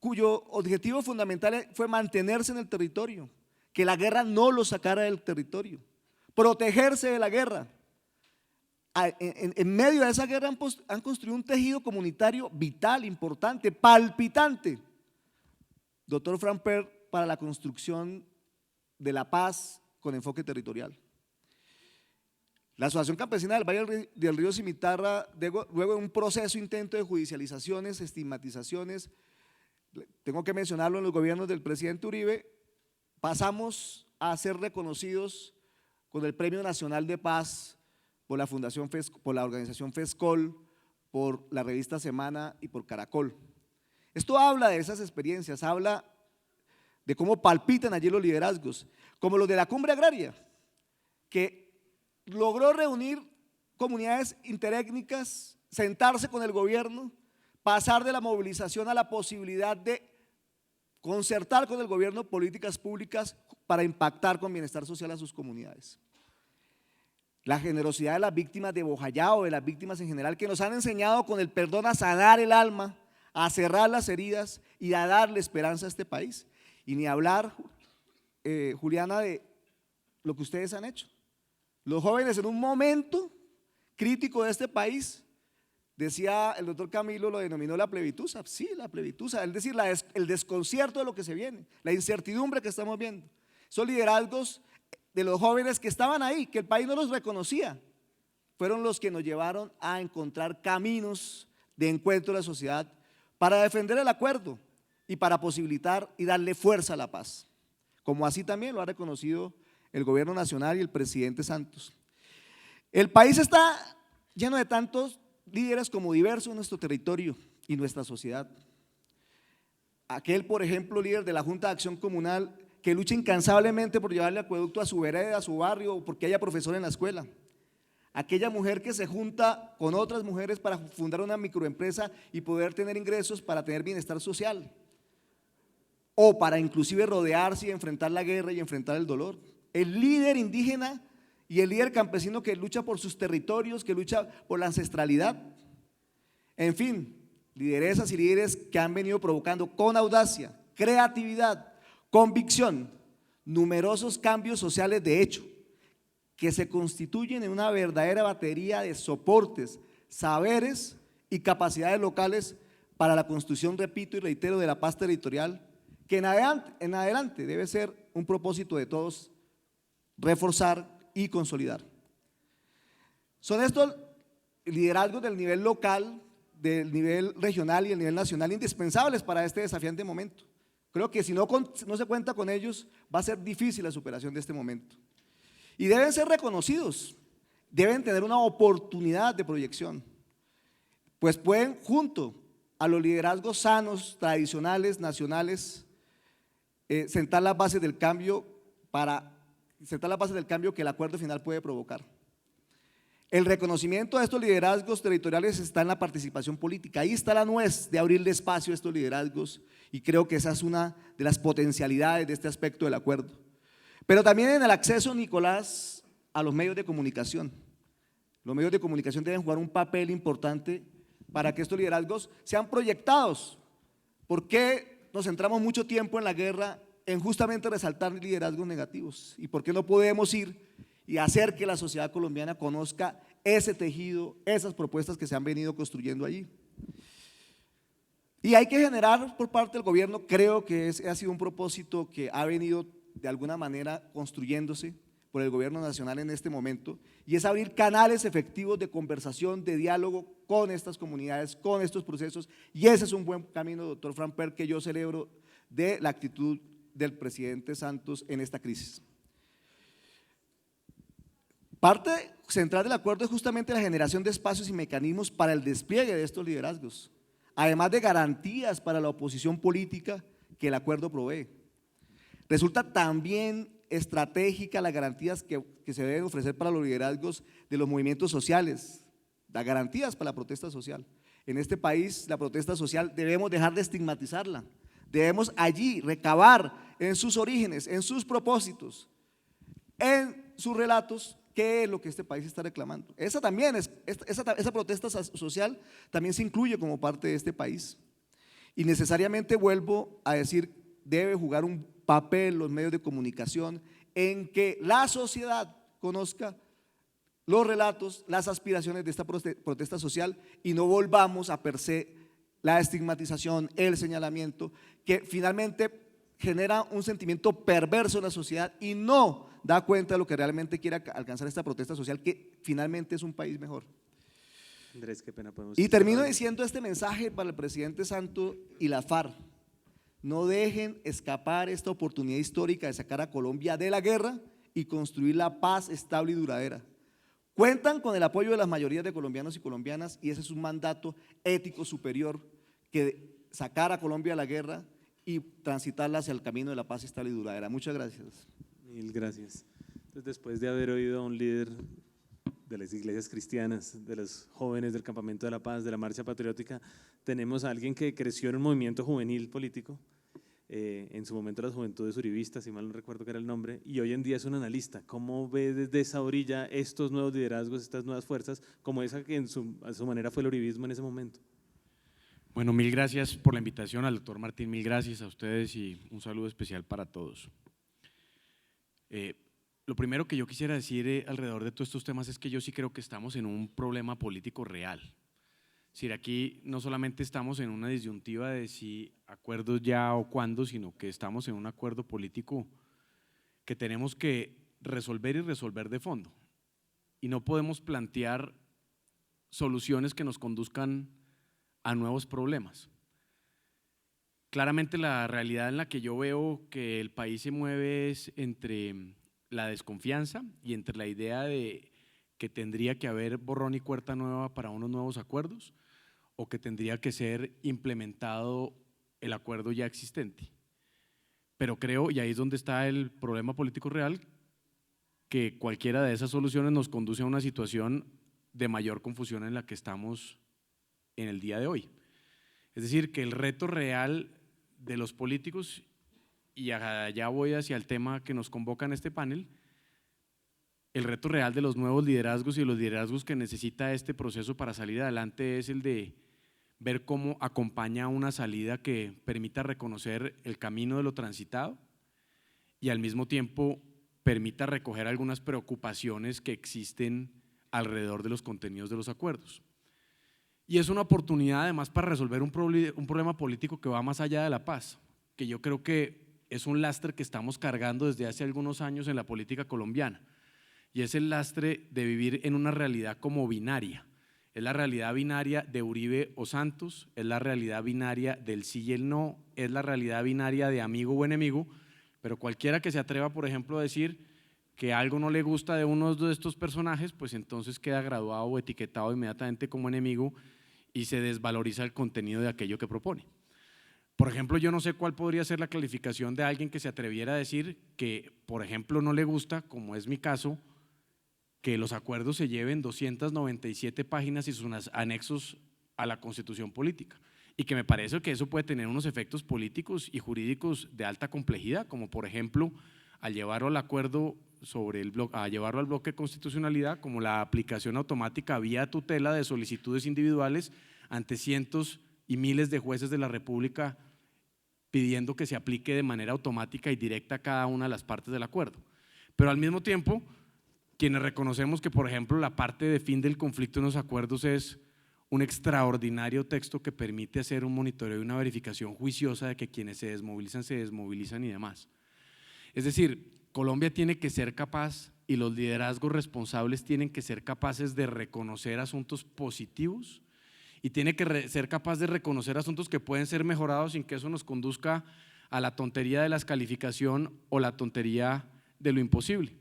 cuyo objetivo fundamental fue mantenerse en el territorio, que la guerra no los sacara del territorio, protegerse de la guerra. En medio de esa guerra han construido un tejido comunitario vital, importante, palpitante. Doctor Framper, para la construcción de la paz con enfoque territorial. La Asociación Campesina del Valle del Río Cimitarra, luego de un proceso intento de judicializaciones, estigmatizaciones, tengo que mencionarlo, en los gobiernos del presidente Uribe, pasamos a ser reconocidos con el Premio Nacional de Paz por la Fundación por la organización FESCOL, por la revista Semana y por Caracol. Esto habla de esas experiencias, habla de cómo palpitan allí los liderazgos, como los de la Cumbre Agraria, que logró reunir comunidades interétnicas, sentarse con el gobierno, pasar de la movilización a la posibilidad de concertar con el gobierno políticas públicas para impactar con bienestar social a sus comunidades. La generosidad de las víctimas de Bojayao, de las víctimas en general, que nos han enseñado con el perdón a sanar el alma, a cerrar las heridas y a darle esperanza a este país. Y ni hablar, Juliana, de lo que ustedes han hecho. Los jóvenes en un momento crítico de este país, decía el doctor Camilo, lo denominó la plebitusa, sí, la plebitusa, es decir, el desconcierto de lo que se viene, la incertidumbre que estamos viendo. Son liderazgos de los jóvenes que estaban ahí, que el país no los reconocía, fueron los que nos llevaron a encontrar caminos de encuentro de la sociedad para defender el acuerdo y para posibilitar y darle fuerza a la paz, como así también lo ha reconocido el gobierno nacional y el presidente Santos. El país está lleno de tantos líderes como diversos en nuestro territorio y nuestra sociedad. Aquel, por ejemplo, líder de la Junta de Acción Comunal que lucha incansablemente por llevarle acueducto a su vereda, a su barrio, o porque haya profesor en la escuela. Aquella mujer que se junta con otras mujeres para fundar una microempresa y poder tener ingresos para tener bienestar social, o para inclusive rodearse y enfrentar la guerra y enfrentar el dolor. El líder indígena y el líder campesino que lucha por sus territorios, que lucha por la ancestralidad. En fin, lideresas y líderes que han venido provocando con audacia, creatividad, convicción, numerosos cambios sociales de hecho, que se constituyen en una verdadera batería de soportes, saberes y capacidades locales para la construcción, repito y reitero, de la paz territorial, que en adelante debe ser un propósito de todos reforzar y consolidar. Son estos liderazgos del nivel local, del nivel regional y del nivel nacional indispensables para este desafiante momento. Creo que si no se cuenta con ellos, va a ser difícil la superación de este momento. Y deben ser reconocidos, deben tener una oportunidad de proyección, pues pueden, junto a los liderazgos sanos, tradicionales, nacionales, sentar las bases del cambio que el acuerdo final puede provocar. El reconocimiento de estos liderazgos territoriales está en la participación política. Ahí está la nuez de abrirle espacio a estos liderazgos y creo que esa es una de las potencialidades de este aspecto del acuerdo. Pero también en el acceso, Nicolás, a los medios de comunicación. Los medios de comunicación deben jugar un papel importante para que estos liderazgos sean proyectados. ¿Por qué nos centramos mucho tiempo en la guerra en justamente resaltar liderazgos negativos? ¿Y por qué no podemos ir y hacer que la sociedad colombiana conozca ese tejido, esas propuestas que se han venido construyendo allí? Y hay que generar por parte del gobierno, creo que ha sido un propósito que ha venido de alguna manera construyéndose por el gobierno nacional en este momento, y es abrir canales efectivos de conversación, de diálogo con estas comunidades, con estos procesos, y ese es un buen camino, doctor Framper, que yo celebro de la actitud del presidente Santos en esta crisis. Parte central del acuerdo es justamente la generación de espacios y mecanismos para el despliegue de estos liderazgos, además de garantías para la oposición política que el acuerdo provee. Resulta también estratégica las garantías que se deben ofrecer para los liderazgos de los movimientos sociales, las garantías para la protesta social. En este país la protesta social debemos dejar de estigmatizarla, debemos allí recabar en sus orígenes, en sus propósitos, en sus relatos, qué es lo que este país está reclamando. Esa protesta social también se incluye como parte de este país. Y necesariamente, vuelvo a decir, debe jugar un papel los medios de comunicación en que la sociedad conozca los relatos, las aspiraciones de esta protesta social y no volvamos a per se la estigmatización, el señalamiento, que finalmente genera un sentimiento perverso en la sociedad y no da cuenta de lo que realmente quiere alcanzar esta protesta social, que finalmente es un país mejor. Andrés, qué pena, podemos… Y termino diciendo este mensaje para el presidente Santos y la FARC: no dejen escapar esta oportunidad histórica de sacar a Colombia de la guerra y construir la paz estable y duradera. Cuentan con el apoyo de las mayorías de colombianos y colombianas y ese es un mandato ético superior, que sacar a Colombia de la guerra y transitarla hacia el camino de la paz estable y duradera. Muchas gracias. Mil gracias. Entonces, después de haber oído a un líder de las iglesias cristianas, de los jóvenes del Campamento de la Paz, de la Marcha Patriótica, tenemos a alguien que creció en un movimiento juvenil político, en su momento las Juventudes Uribistas, si mal no recuerdo que era el nombre, y hoy en día es un analista. ¿Cómo ve desde esa orilla estos nuevos liderazgos, estas nuevas fuerzas, como esa que a su manera fue el uribismo en ese momento? Bueno, mil gracias por la invitación al doctor Martín, mil gracias a ustedes y un saludo especial para todos. Lo primero que yo quisiera decir alrededor de todos estos temas es que yo sí creo que estamos en un problema político real. Es decir, aquí no solamente estamos en una disyuntiva de si acuerdos ya o cuándo, sino que estamos en un acuerdo político que tenemos que resolver y resolver de fondo. Y no podemos plantear soluciones que nos conduzcan a nuevos problemas. Claramente la realidad en la que yo veo que el país se mueve es entre la desconfianza y entre la idea de que tendría que haber borrón y cuenta nueva para unos nuevos acuerdos o que tendría que ser implementado el acuerdo ya existente. Pero creo, y ahí es donde está el problema político real, que cualquiera de esas soluciones nos conduce a una situación de mayor confusión en la que estamos en el día de hoy. Es decir, que el reto real de los políticos, y allá voy hacia el tema que nos convoca en este panel, el reto real de los nuevos liderazgos y los liderazgos que necesita este proceso para salir adelante es el de ver cómo acompaña una salida que permita reconocer el camino de lo transitado y al mismo tiempo permita recoger algunas preocupaciones que existen alrededor de los contenidos de los acuerdos. Y es una oportunidad además para resolver un problema político que va más allá de la paz, que yo creo que es un lastre que estamos cargando desde hace algunos años en la política colombiana, y es el lastre de vivir en una realidad como binaria. Es la realidad binaria de Uribe o Santos, es la realidad binaria del sí y el no, es la realidad binaria de amigo o enemigo, pero cualquiera que se atreva, por ejemplo, a decir que algo no le gusta de uno de estos personajes, pues entonces queda graduado o etiquetado inmediatamente como enemigo y se desvaloriza el contenido de aquello que propone. Por ejemplo, yo no sé cuál podría ser la calificación de alguien que se atreviera a decir que, por ejemplo, no le gusta, como es mi caso, que los acuerdos se lleven 297 páginas y sus anexos a la Constitución política, y que me parece que eso puede tener unos efectos políticos y jurídicos de alta complejidad, como por ejemplo, al llevarlo al acuerdo sobre a llevarlo al bloque de constitucionalidad, como la aplicación automática vía tutela de solicitudes individuales ante cientos y miles de jueces de la República pidiendo que se aplique de manera automática y directa a cada una de las partes del acuerdo. Pero al mismo tiempo, quienes reconocemos que, por ejemplo, la parte de fin del conflicto en los acuerdos es un extraordinario texto que permite hacer un monitoreo y una verificación juiciosa de que quienes se desmovilizan y demás. Es decir, Colombia tiene que ser capaz y los liderazgos responsables tienen que ser capaces de reconocer asuntos positivos y tiene que ser capaz de reconocer asuntos que pueden ser mejorados sin que eso nos conduzca a la tontería de la descalificación o la tontería de lo imposible.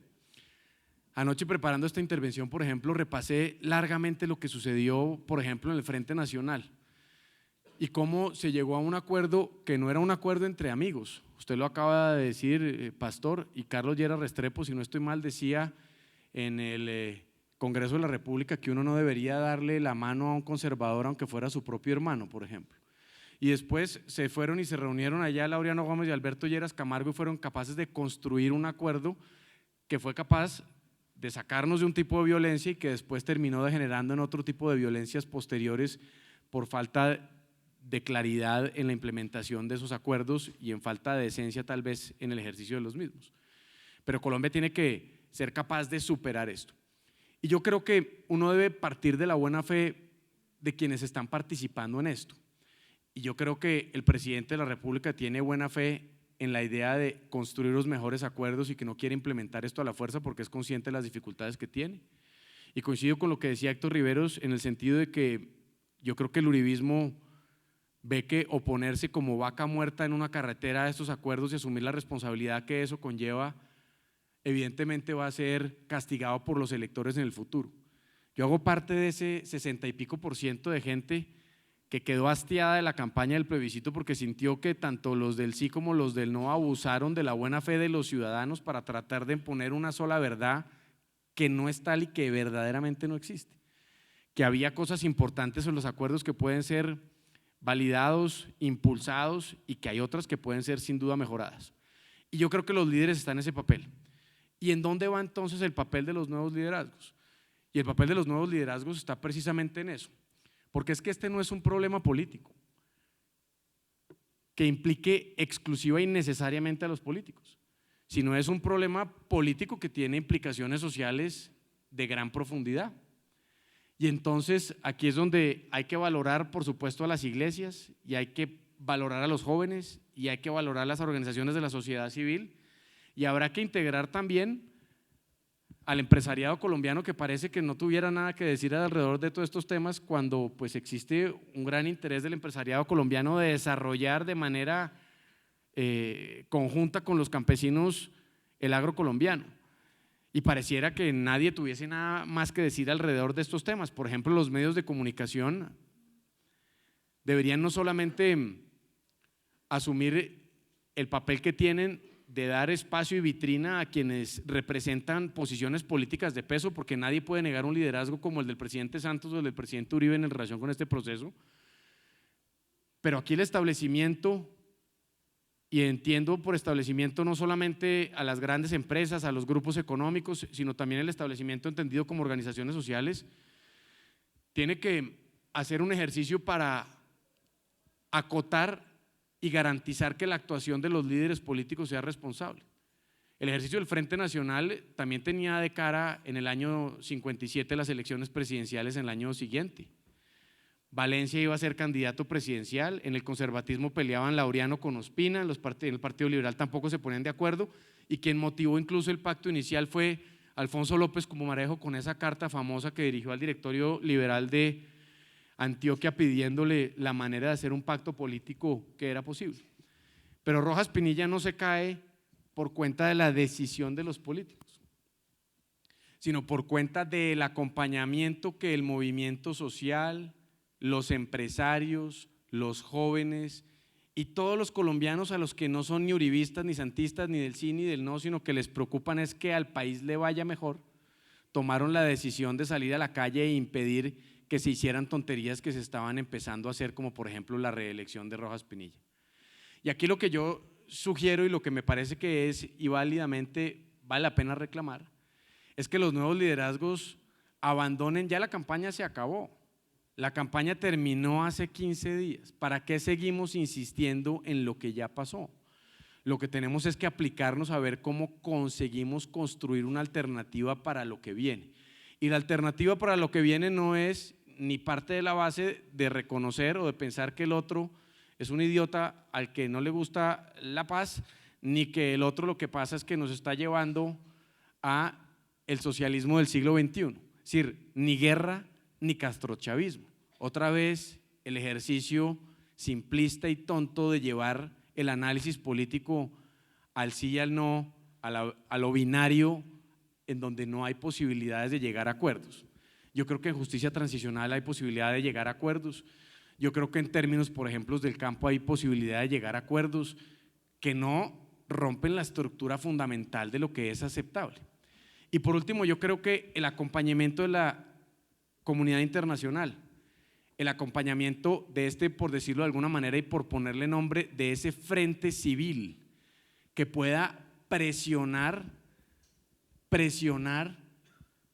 Anoche, preparando esta intervención, por ejemplo, repasé largamente lo que sucedió, por ejemplo, en el Frente Nacional y cómo se llegó a un acuerdo que no era un acuerdo entre amigos. Usted lo acaba de decir, Pastor, y Carlos Lleras Restrepo, si no estoy mal, decía en el Congreso de la República que uno no debería darle la mano a un conservador aunque fuera su propio hermano, por ejemplo. Y después se fueron y se reunieron allá Laureano Gómez y Alberto Lleras Camargo y fueron capaces de construir un acuerdo que fue capaz de sacarnos de un tipo de violencia y que después terminó degenerando en otro tipo de violencias posteriores por falta de claridad en la implementación de esos acuerdos y en falta de decencia tal vez en el ejercicio de los mismos. Pero Colombia tiene que ser capaz de superar esto. Y yo creo que uno debe partir de la buena fe de quienes están participando en esto. Y yo creo que el presidente de la República tiene buena fe en la idea de construir los mejores acuerdos y que no quiere implementar esto a la fuerza porque es consciente de las dificultades que tiene. Y coincido con lo que decía Héctor Riveros en el sentido de que yo creo que el uribismo ve que oponerse como vaca muerta en una carretera a estos acuerdos y asumir la responsabilidad que eso conlleva, evidentemente va a ser castigado por los electores en el futuro. Yo hago parte de ese 60 y pico % de gente que quedó hastiada de la campaña del plebiscito porque sintió que tanto los del sí como los del no abusaron de la buena fe de los ciudadanos para tratar de imponer una sola verdad que no es tal y que verdaderamente no existe. Que había cosas importantes en los acuerdos que pueden ser validados, impulsados y que hay otras que pueden ser sin duda mejoradas. Y yo creo que los líderes están en ese papel. ¿Y en dónde va entonces el papel de los nuevos liderazgos? Y el papel de los nuevos liderazgos está precisamente en eso, porque es que este no es un problema político que implique exclusiva y necesariamente a los políticos, sino es un problema político que tiene implicaciones sociales de gran profundidad. Y entonces aquí es donde hay que valorar, por supuesto, a las iglesias y hay que valorar a los jóvenes y hay que valorar a las organizaciones de la sociedad civil y habrá que integrar también al empresariado colombiano que parece que no tuviera nada que decir alrededor de todos estos temas cuando pues existe un gran interés del empresariado colombiano de desarrollar de manera conjunta con los campesinos el agro colombiano. Y pareciera que nadie tuviese nada más que decir alrededor de estos temas. Por ejemplo, los medios de comunicación deberían no solamente asumir el papel que tienen de dar espacio y vitrina a quienes representan posiciones políticas de peso, porque nadie puede negar un liderazgo como el del presidente Santos o el del presidente Uribe en relación con este proceso. Pero aquí el establecimiento, y entiendo por establecimiento no solamente a las grandes empresas, a los grupos económicos, sino también el establecimiento entendido como organizaciones sociales, tiene que hacer un ejercicio para acotar y garantizar que la actuación de los líderes políticos sea responsable. El ejercicio del Frente Nacional también tenía de cara en el año 57 las elecciones presidenciales en el año siguiente. Valencia iba a ser candidato presidencial, en el conservatismo peleaban Laureano con Ospina, en el Partido Liberal tampoco se ponían de acuerdo y quien motivó incluso el pacto inicial fue Alfonso López Comarejo con esa carta famosa que dirigió al directorio liberal de Antioquia pidiéndole la manera de hacer un pacto político que era posible. Pero Rojas Pinilla no se cae por cuenta de la decisión de los políticos, sino por cuenta del acompañamiento que el movimiento social, los empresarios, los jóvenes y todos los colombianos a los que no son ni uribistas, ni santistas, ni del sí, ni del no, sino que les preocupan es que al país le vaya mejor, tomaron la decisión de salir a la calle e impedir que se hicieran tonterías que se estaban empezando a hacer, como por ejemplo la reelección de Rojas Pinilla. Y aquí lo que yo sugiero y lo que me parece que es y válidamente vale la pena reclamar es que los nuevos liderazgos abandonen, ya la campaña se acabó, la campaña terminó hace 15 días, ¿para qué seguimos insistiendo en lo que ya pasó? Lo que tenemos es que aplicarnos a ver cómo conseguimos construir una alternativa para lo que viene. Y la alternativa para lo que viene no es ni parte de la base de reconocer o de pensar que el otro es un idiota al que no le gusta la paz, ni que el otro lo que pasa es que nos está llevando a el socialismo del siglo XXI. Es decir, ni guerra ni castrochavismo. Otra vez el ejercicio simplista y tonto de llevar el análisis político al sí y al no, a lo binario, en donde no hay posibilidades de llegar a acuerdos. Yo creo que en justicia transicional hay posibilidad de llegar a acuerdos. Yo creo que en términos, por ejemplo, del campo hay posibilidad de llegar a acuerdos que no rompen la estructura fundamental de lo que es aceptable. Y por último, yo creo que el acompañamiento de la comunidad internacional, el acompañamiento de por decirlo de alguna manera y por ponerle nombre, de ese frente civil que pueda presionar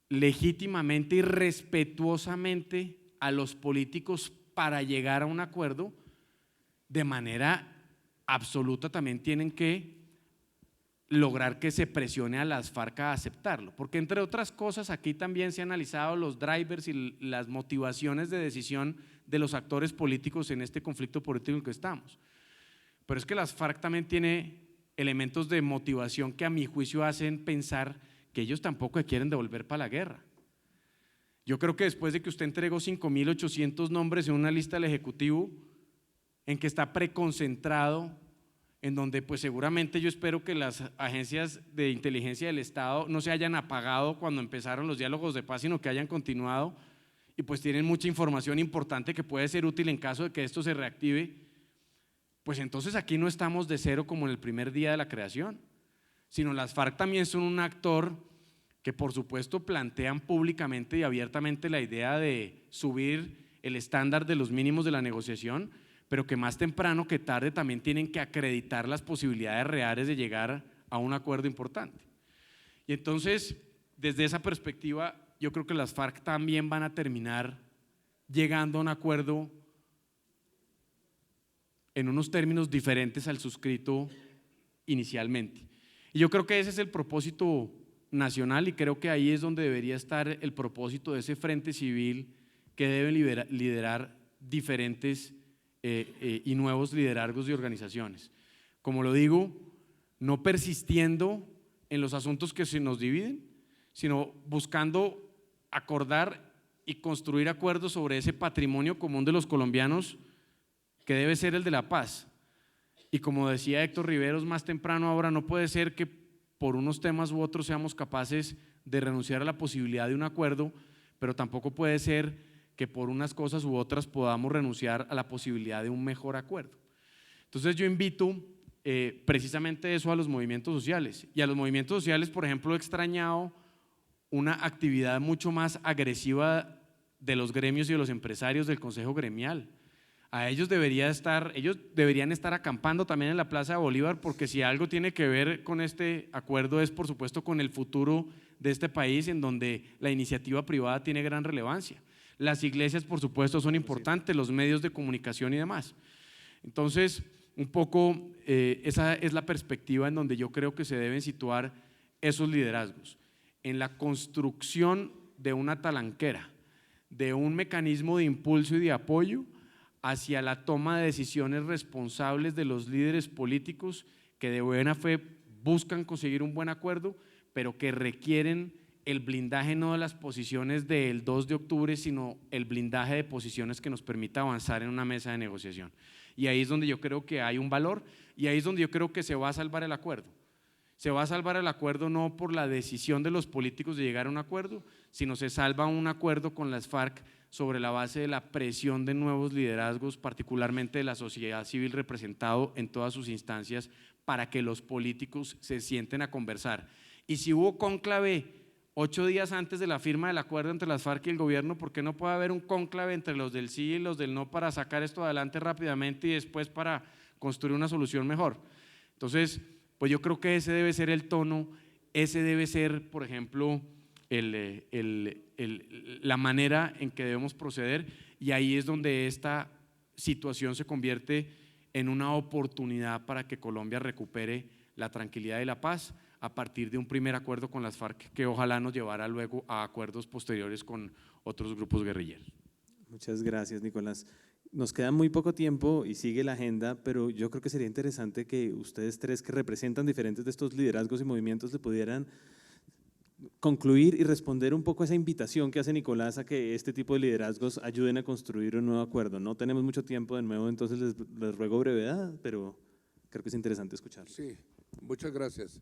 legítimamente y respetuosamente a los políticos para llegar a un acuerdo, de manera absoluta también tienen que lograr que se presione a las FARC a aceptarlo, porque entre otras cosas aquí también se han analizado los drivers y las motivaciones de decisión de los actores políticos en este conflicto político en el que estamos. Pero es que las FARC también tiene elementos de motivación que a mi juicio hacen pensar que ellos tampoco quieren devolver para la guerra. Yo creo que después de que usted entregó 5.800 nombres en una lista del Ejecutivo, en que está preconcentrado, en donde pues seguramente yo espero que las agencias de inteligencia del Estado no se hayan apagado cuando empezaron los diálogos de paz, sino que hayan continuado y pues tienen mucha información importante que puede ser útil en caso de que esto se reactive, pues entonces aquí no estamos de cero como en el primer día de la creación, sino las FARC también son un actor que por supuesto plantean públicamente y abiertamente la idea de subir el estándar de los mínimos de la negociación, pero que más temprano que tarde también tienen que acreditar las posibilidades reales de llegar a un acuerdo importante. Y entonces, desde esa perspectiva, yo creo que las FARC también van a terminar llegando a un acuerdo en unos términos diferentes al suscrito inicialmente. Y yo creo que ese es el propósito nacional y creo que ahí es donde debería estar el propósito de ese frente civil que debe liderar diferentes y nuevos liderazgos de organizaciones. Como lo digo, no persistiendo en los asuntos que se nos dividen, sino buscando acordar y construir acuerdos sobre ese patrimonio común de los colombianos que debe ser el de la paz. Y como decía Héctor Riveros más temprano ahora, no puede ser que por unos temas u otros seamos capaces de renunciar a la posibilidad de un acuerdo, pero tampoco puede ser que por unas cosas u otras podamos renunciar a la posibilidad de un mejor acuerdo. Entonces yo invito precisamente eso a los movimientos sociales, y a los movimientos sociales, por ejemplo, he extrañado una actividad mucho más agresiva de los gremios y de los empresarios del Consejo Gremial. A ellos deberían estar acampando también en la Plaza de Bolívar, porque si algo tiene que ver con este acuerdo es por supuesto con el futuro de este país, en donde la iniciativa privada tiene gran relevancia. Las iglesias por supuesto son importantes, los medios de comunicación y demás. Entonces un poco esa es la perspectiva en donde yo creo que se deben situar esos liderazgos, en la construcción de una talanquera, de un mecanismo de impulso y de apoyo hacia la toma de decisiones responsables de los líderes políticos que de buena fe buscan conseguir un buen acuerdo, pero que requieren el blindaje no de las posiciones del 2 de octubre, sino el blindaje de posiciones que nos permita avanzar en una mesa de negociación. Y ahí es donde yo creo que hay un valor, y ahí es donde yo creo que se va a salvar el acuerdo. Se va a salvar el acuerdo no por la decisión de los políticos de llegar a un acuerdo, sino se salva un acuerdo con las FARC sobre la base de la presión de nuevos liderazgos, particularmente de la sociedad civil representado en todas sus instancias, para que los políticos se sienten a conversar. Y si hubo cónclave 8 días antes de la firma del acuerdo entre las FARC y el gobierno, ¿por qué no puede haber un cónclave entre los del sí y los del no para sacar esto adelante rápidamente y después para construir una solución mejor? Entonces, pues yo creo que ese debe ser el tono, ese debe ser, por ejemplo, la manera en que debemos proceder, y ahí es donde esta situación se convierte en una oportunidad para que Colombia recupere la tranquilidad y la paz a partir de un primer acuerdo con las FARC que ojalá nos llevará luego a acuerdos posteriores con otros grupos guerrilleros. Muchas gracias, Nicolás. Nos queda muy poco tiempo y sigue la agenda, pero yo creo que sería interesante que ustedes tres que representan diferentes de estos liderazgos y movimientos le pudieran concluir y responder un poco a esa invitación que hace Nicolás a que este tipo de liderazgos ayuden a construir un nuevo acuerdo. No tenemos mucho tiempo de nuevo, entonces les ruego brevedad, pero creo que es interesante escucharlo. Sí, muchas gracias.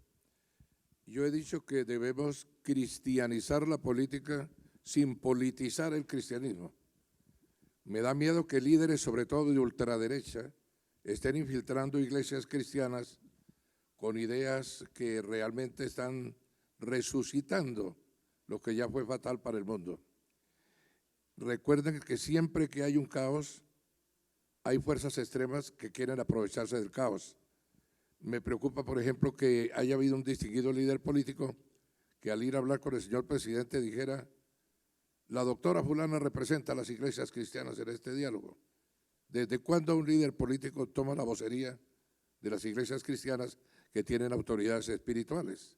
Yo he dicho que debemos cristianizar la política sin politizar el cristianismo. Me da miedo que líderes, sobre todo de ultraderecha, estén infiltrando iglesias cristianas con ideas que realmente están resucitando lo que ya fue fatal para el mundo. Recuerden que siempre que hay un caos, hay fuerzas extremas que quieren aprovecharse del caos. Me preocupa, por ejemplo, que haya habido un distinguido líder político que al ir a hablar con el señor presidente dijera: la doctora fulana representa a las iglesias cristianas en este diálogo. ¿Desde cuándo un líder político toma la vocería de las iglesias cristianas que tienen autoridades espirituales.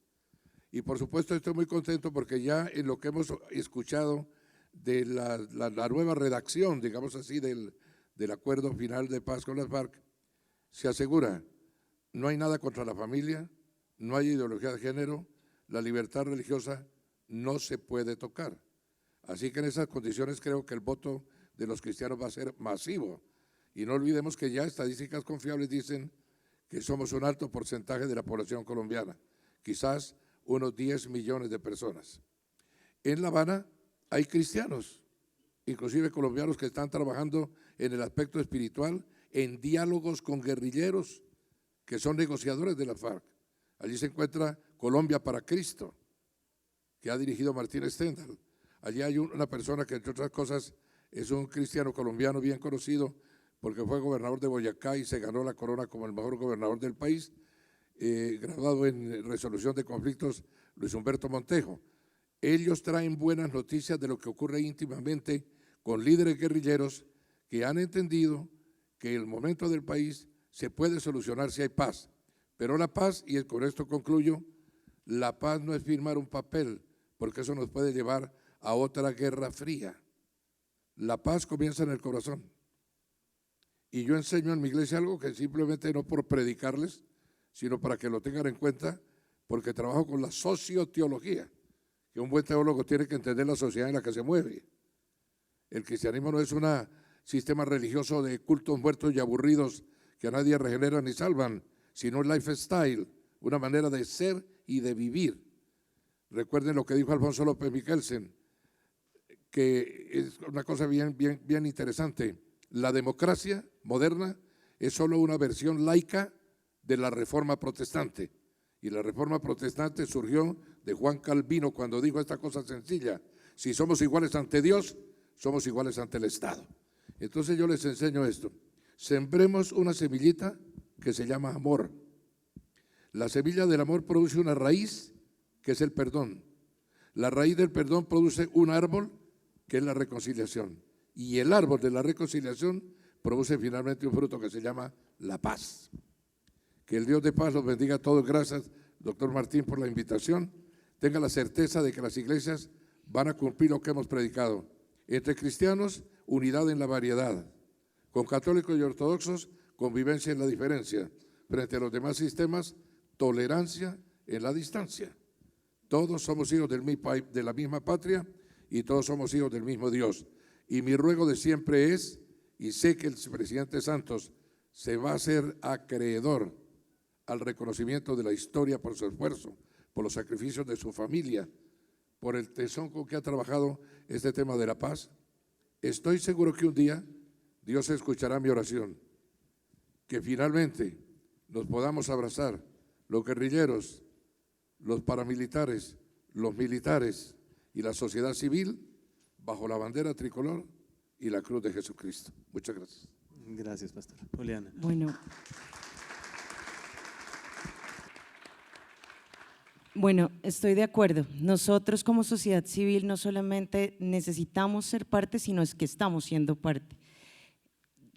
Y por supuesto estoy muy contento porque ya en lo que hemos escuchado de la nueva redacción, digamos así, del acuerdo final de paz con las FARC, se asegura, no hay nada contra la familia, no hay ideología de género, la libertad religiosa no se puede tocar. Así que en esas condiciones creo que el voto de los cristianos va a ser masivo. Y no olvidemos que ya estadísticas confiables dicen que somos un alto porcentaje de la población colombiana, quizás unos 10 millones de personas. En La Habana hay cristianos, inclusive colombianos, que están trabajando en el aspecto espiritual, en diálogos con guerrilleros, que son negociadores de la FARC. Allí se encuentra Colombia para Cristo, que ha dirigido Martín Stendhal. Allí hay una persona que, entre otras cosas, es un cristiano colombiano bien conocido porque fue gobernador de Boyacá y se ganó la corona como el mejor gobernador del país, graduado en resolución de conflictos, Luis Humberto Montejo. Ellos traen buenas noticias de lo que ocurre íntimamente con líderes guerrilleros que han entendido que el momento del país se puede solucionar si hay paz. Pero la paz, y con esto concluyo, la paz no es firmar un papel, porque eso nos puede llevar a otra guerra fría. La paz comienza en el corazón. Y yo enseño en mi iglesia algo que simplemente no por predicarles, sino para que lo tengan en cuenta, porque trabajo con la socioteología, que un buen teólogo tiene que entender la sociedad en la que se mueve. El cristianismo no es un sistema religioso de cultos muertos y aburridos que a nadie regeneran ni salvan, sino un lifestyle, una manera de ser y de vivir. Recuerden lo que dijo Alfonso López Michelsen, que es una cosa bien interesante. La democracia moderna es solo una versión laica de la Reforma Protestante. Y la Reforma Protestante surgió de Juan Calvino cuando dijo esta cosa sencilla: si somos iguales ante Dios, somos iguales ante el Estado. Entonces yo les enseño esto: sembremos una semillita que se llama amor. La semilla del amor produce una raíz que es el perdón. La raíz del perdón produce un árbol que es la reconciliación. Y el árbol de la reconciliación produce finalmente un fruto que se llama la paz. Que el Dios de paz los bendiga a todos. Gracias, doctor Martín, por la invitación. Tenga la certeza de que las iglesias van a cumplir lo que hemos predicado. Entre cristianos, unidad en la variedad. Con católicos y ortodoxos, convivencia en la diferencia. Frente a los demás sistemas, tolerancia en la distancia. Todos somos hijos de la misma patria y todos somos hijos del mismo Dios. Y mi ruego de siempre es, y sé que el presidente Santos se va a hacer acreedor al reconocimiento de la historia por su esfuerzo, por los sacrificios de su familia, por el tesón con que ha trabajado este tema de la paz. Estoy seguro que un día Dios escuchará mi oración, que finalmente nos podamos abrazar, los guerrilleros, los paramilitares, los militares y la sociedad civil, bajo la bandera tricolor y la cruz de Jesucristo. Muchas gracias. Gracias, pastor. Juliana. Bueno, estoy de acuerdo. Nosotros como sociedad civil no solamente necesitamos ser parte, sino es que estamos siendo parte.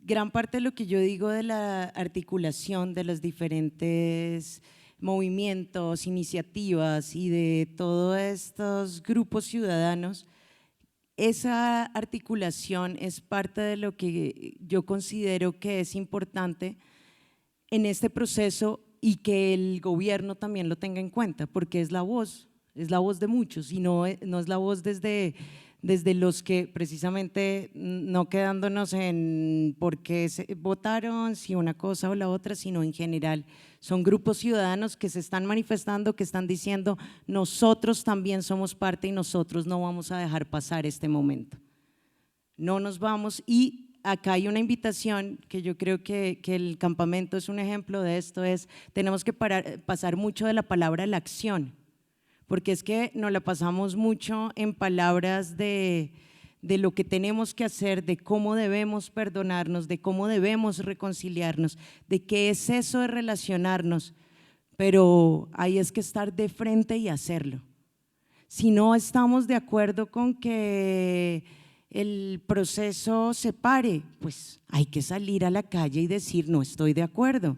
Gran parte de lo que yo digo de la articulación de los diferentes movimientos, iniciativas y de todos estos grupos ciudadanos, esa articulación es parte de lo que yo considero que es importante en este proceso y que el gobierno también lo tenga en cuenta, porque es la voz de muchos y no es la voz desde los que precisamente no quedándonos en por qué votaron, si una cosa o la otra, sino en general. Son grupos ciudadanos que se están manifestando, que están diciendo nosotros también somos parte y nosotros no vamos a dejar pasar este momento. No nos vamos. Y acá hay una invitación que yo creo que el campamento es un ejemplo de esto, tenemos que pasar mucho de la palabra a la acción, porque es que nos la pasamos mucho en palabras de lo que tenemos que hacer, de cómo debemos perdonarnos, de cómo debemos reconciliarnos, de qué es eso de relacionarnos, pero ahí es que estar de frente y hacerlo. Si no estamos de acuerdo con que el proceso se pare, pues hay que salir a la calle y decir no estoy de acuerdo.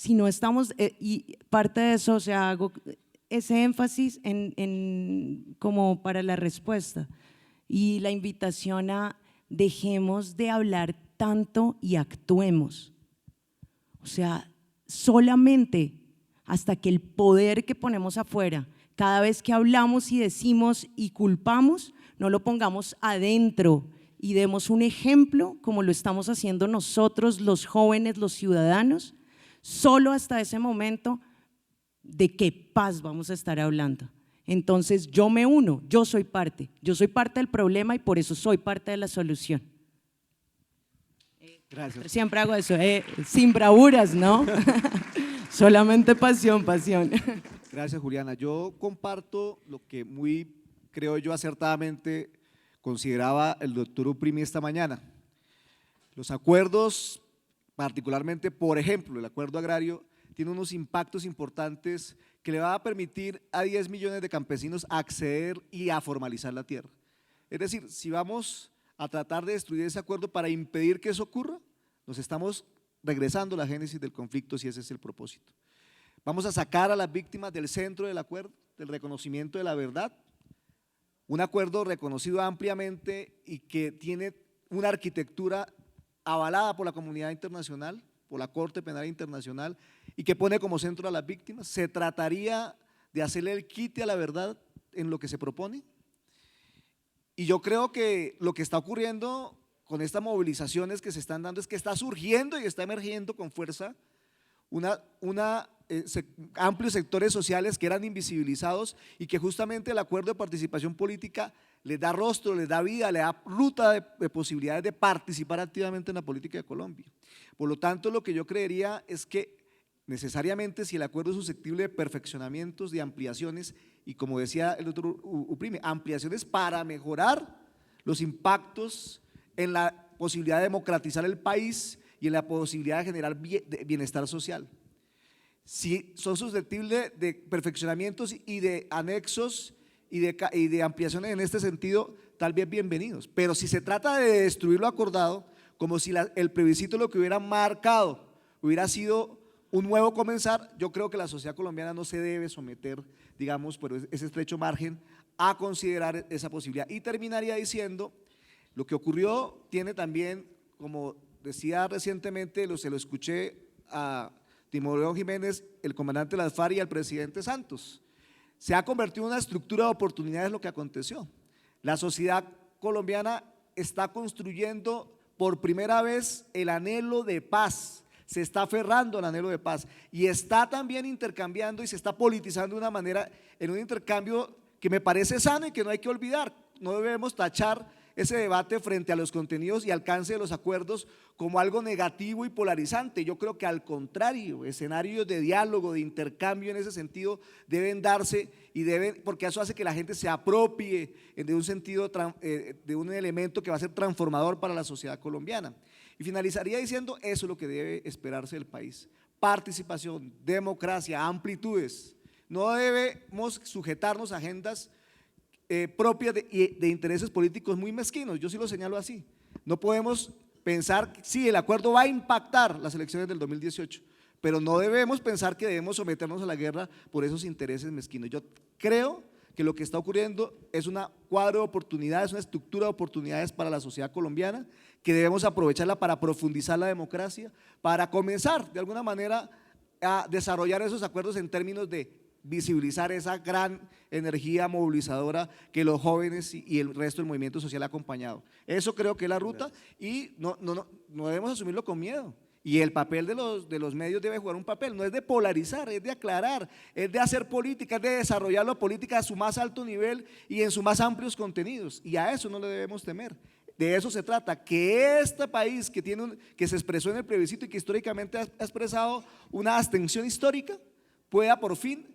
si no estamos, y parte de eso, o sea, hago ese énfasis como para la respuesta y la invitación a dejemos de hablar tanto y actuemos. O sea, solamente hasta que el poder que ponemos afuera, cada vez que hablamos y decimos y culpamos, no lo pongamos adentro y demos un ejemplo como lo estamos haciendo nosotros, los jóvenes, los ciudadanos, solo hasta ese momento de qué paz vamos a estar hablando. Entonces yo me uno, yo soy parte del problema y por eso soy parte de la solución. Gracias. Siempre hago eso, sin bravuras, ¿no? Solamente pasión, pasión. Gracias, Juliana. Yo comparto lo que muy, creo yo, acertadamente consideraba el doctor Uprimi esta mañana. Los acuerdos, particularmente, por ejemplo, el acuerdo agrario, tiene unos impactos importantes que le va a permitir a 10 millones de campesinos acceder y a formalizar la tierra. Es decir, si vamos a tratar de destruir ese acuerdo para impedir que eso ocurra, nos estamos regresando a la génesis del conflicto si ese es el propósito. Vamos a sacar a las víctimas del centro del acuerdo, del reconocimiento de la verdad, un acuerdo reconocido ampliamente y que tiene una arquitectura avalada por la comunidad internacional, por la Corte Penal Internacional y que pone como centro a las víctimas. ¿Se trataría de hacerle el quite a la verdad en lo que se propone? Y yo creo que lo que está ocurriendo con estas movilizaciones que se están dando es que está surgiendo y está emergiendo con fuerza amplios sectores sociales que eran invisibilizados y que justamente el acuerdo de participación política les da rostro, les da vida, les da ruta de posibilidades de participar activamente en la política de Colombia. Por lo tanto, lo que yo creería es que necesariamente si el acuerdo es susceptible de perfeccionamientos, de ampliaciones y como decía el doctor Uprimi, ampliaciones para mejorar los impactos en la posibilidad de democratizar el país y en la posibilidad de generar bienestar social. Si son susceptibles de perfeccionamientos y de anexos y de ampliaciones en este sentido, tal vez bienvenidos. Pero si se trata de destruir lo acordado, como si el plebiscito lo que hubiera marcado hubiera sido un nuevo comenzar, yo creo que la sociedad colombiana no se debe someter, digamos, por ese estrecho margen, a considerar esa posibilidad. Y terminaría diciendo, lo que ocurrió tiene también, como decía recientemente, se lo escuché a Timoteo Jiménez, el comandante de las FARC y al presidente Santos, se ha convertido en una estructura de oportunidades lo que aconteció. La sociedad colombiana está construyendo por primera vez el anhelo de paz, se está aferrando al anhelo de paz y está también intercambiando y se está politizando de una manera, en un intercambio que me parece sano y que no hay que olvidar. No debemos tachar ese debate frente a los contenidos y alcance de los acuerdos como algo negativo y polarizante. Yo creo que al contrario, escenarios de diálogo, de intercambio en ese sentido deben darse y porque eso hace que la gente se apropie de un sentido, de un elemento que va a ser transformador para la sociedad colombiana. Y finalizaría diciendo, eso es lo que debe esperarse del país: participación, democracia, amplitudes. No debemos sujetarnos a agendas propias de intereses políticos muy mezquinos, yo sí lo señalo así. No podemos pensar, sí, el acuerdo va a impactar las elecciones del 2018, pero no debemos pensar que debemos someternos a la guerra por esos intereses mezquinos. Yo creo que lo que está ocurriendo es un cuadro de oportunidades, una estructura de oportunidades para la sociedad colombiana que debemos aprovecharla para profundizar la democracia, para comenzar de alguna manera a desarrollar esos acuerdos en términos de visibilizar esa gran energía movilizadora que los jóvenes y el resto del movimiento social ha acompañado. Eso creo que es la ruta y no debemos asumirlo con miedo. Y el papel de los medios debe jugar un papel, no es de polarizar, es de aclarar, es de hacer política, es de desarrollar la política a su más alto nivel y en sus más amplios contenidos, y a eso no le debemos temer. De eso se trata, que este país que se expresó en el plebiscito y que históricamente ha expresado una abstención histórica, pueda por fin,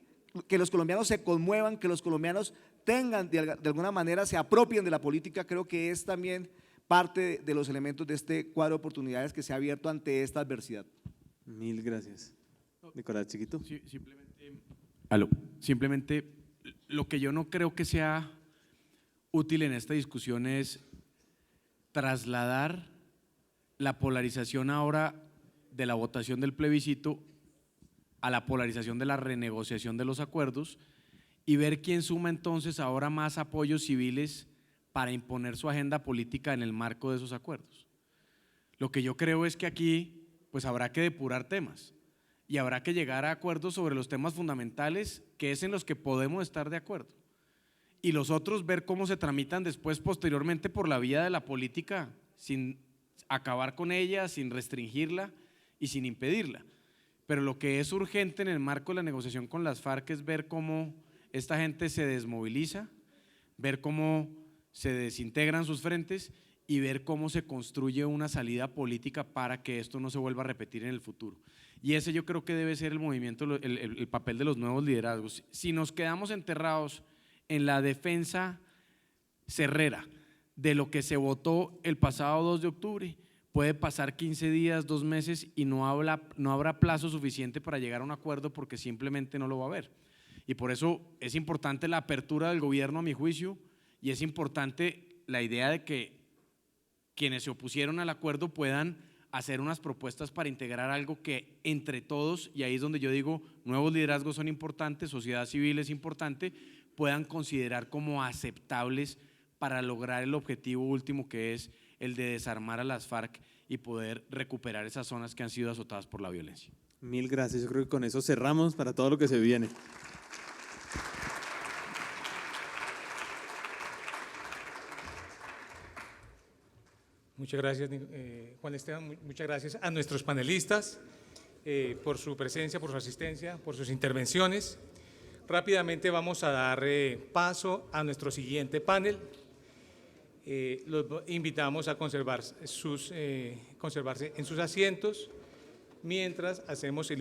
que los colombianos se conmuevan, que los colombianos tengan, de alguna manera, se apropien de la política. Creo que es también parte de los elementos de este cuadro de oportunidades que se ha abierto ante esta adversidad. Mil gracias. Nicolás Chiquito. Sí, simplemente lo que yo no creo que sea útil en esta discusión es trasladar la polarización ahora de la votación del plebiscito a la polarización de la renegociación de los acuerdos y ver quién suma entonces ahora más apoyos civiles para imponer su agenda política en el marco de esos acuerdos. Lo que yo creo es que aquí pues habrá que depurar temas y habrá que llegar a acuerdos sobre los temas fundamentales, que es en los que podemos estar de acuerdo. Y los otros ver cómo se tramitan después, posteriormente, por la vía de la política, sin acabar con ella, sin restringirla y sin impedirla. Pero lo que es urgente en el marco de la negociación con las FARC es ver cómo esta gente se desmoviliza, ver cómo se desintegran sus frentes y ver cómo se construye una salida política para que esto no se vuelva a repetir en el futuro. Y ese yo creo que debe ser el movimiento, el papel de los nuevos liderazgos. Si nos quedamos enterrados en la defensa cerrera de lo que se votó el pasado 2 de octubre, puede pasar 15 días, 2 meses y no habrá plazo suficiente para llegar a un acuerdo porque simplemente no lo va a haber. Y por eso es importante la apertura del gobierno, a mi juicio, y es importante la idea de que quienes se opusieron al acuerdo puedan hacer unas propuestas para integrar algo que entre todos, y ahí es donde yo digo, nuevos liderazgos son importantes, sociedad civil es importante, puedan considerar como aceptables para lograr el objetivo último, que es el de desarmar a las FARC y poder recuperar esas zonas que han sido azotadas por la violencia. Mil gracias, yo creo que con eso cerramos para todo lo que se viene. Muchas gracias, Juan Esteban. Muchas gracias a nuestros panelistas por su presencia, por su asistencia, por sus intervenciones. Rápidamente vamos a dar paso a nuestro siguiente panel. Los invitamos a conservarse en sus asientos mientras hacemos el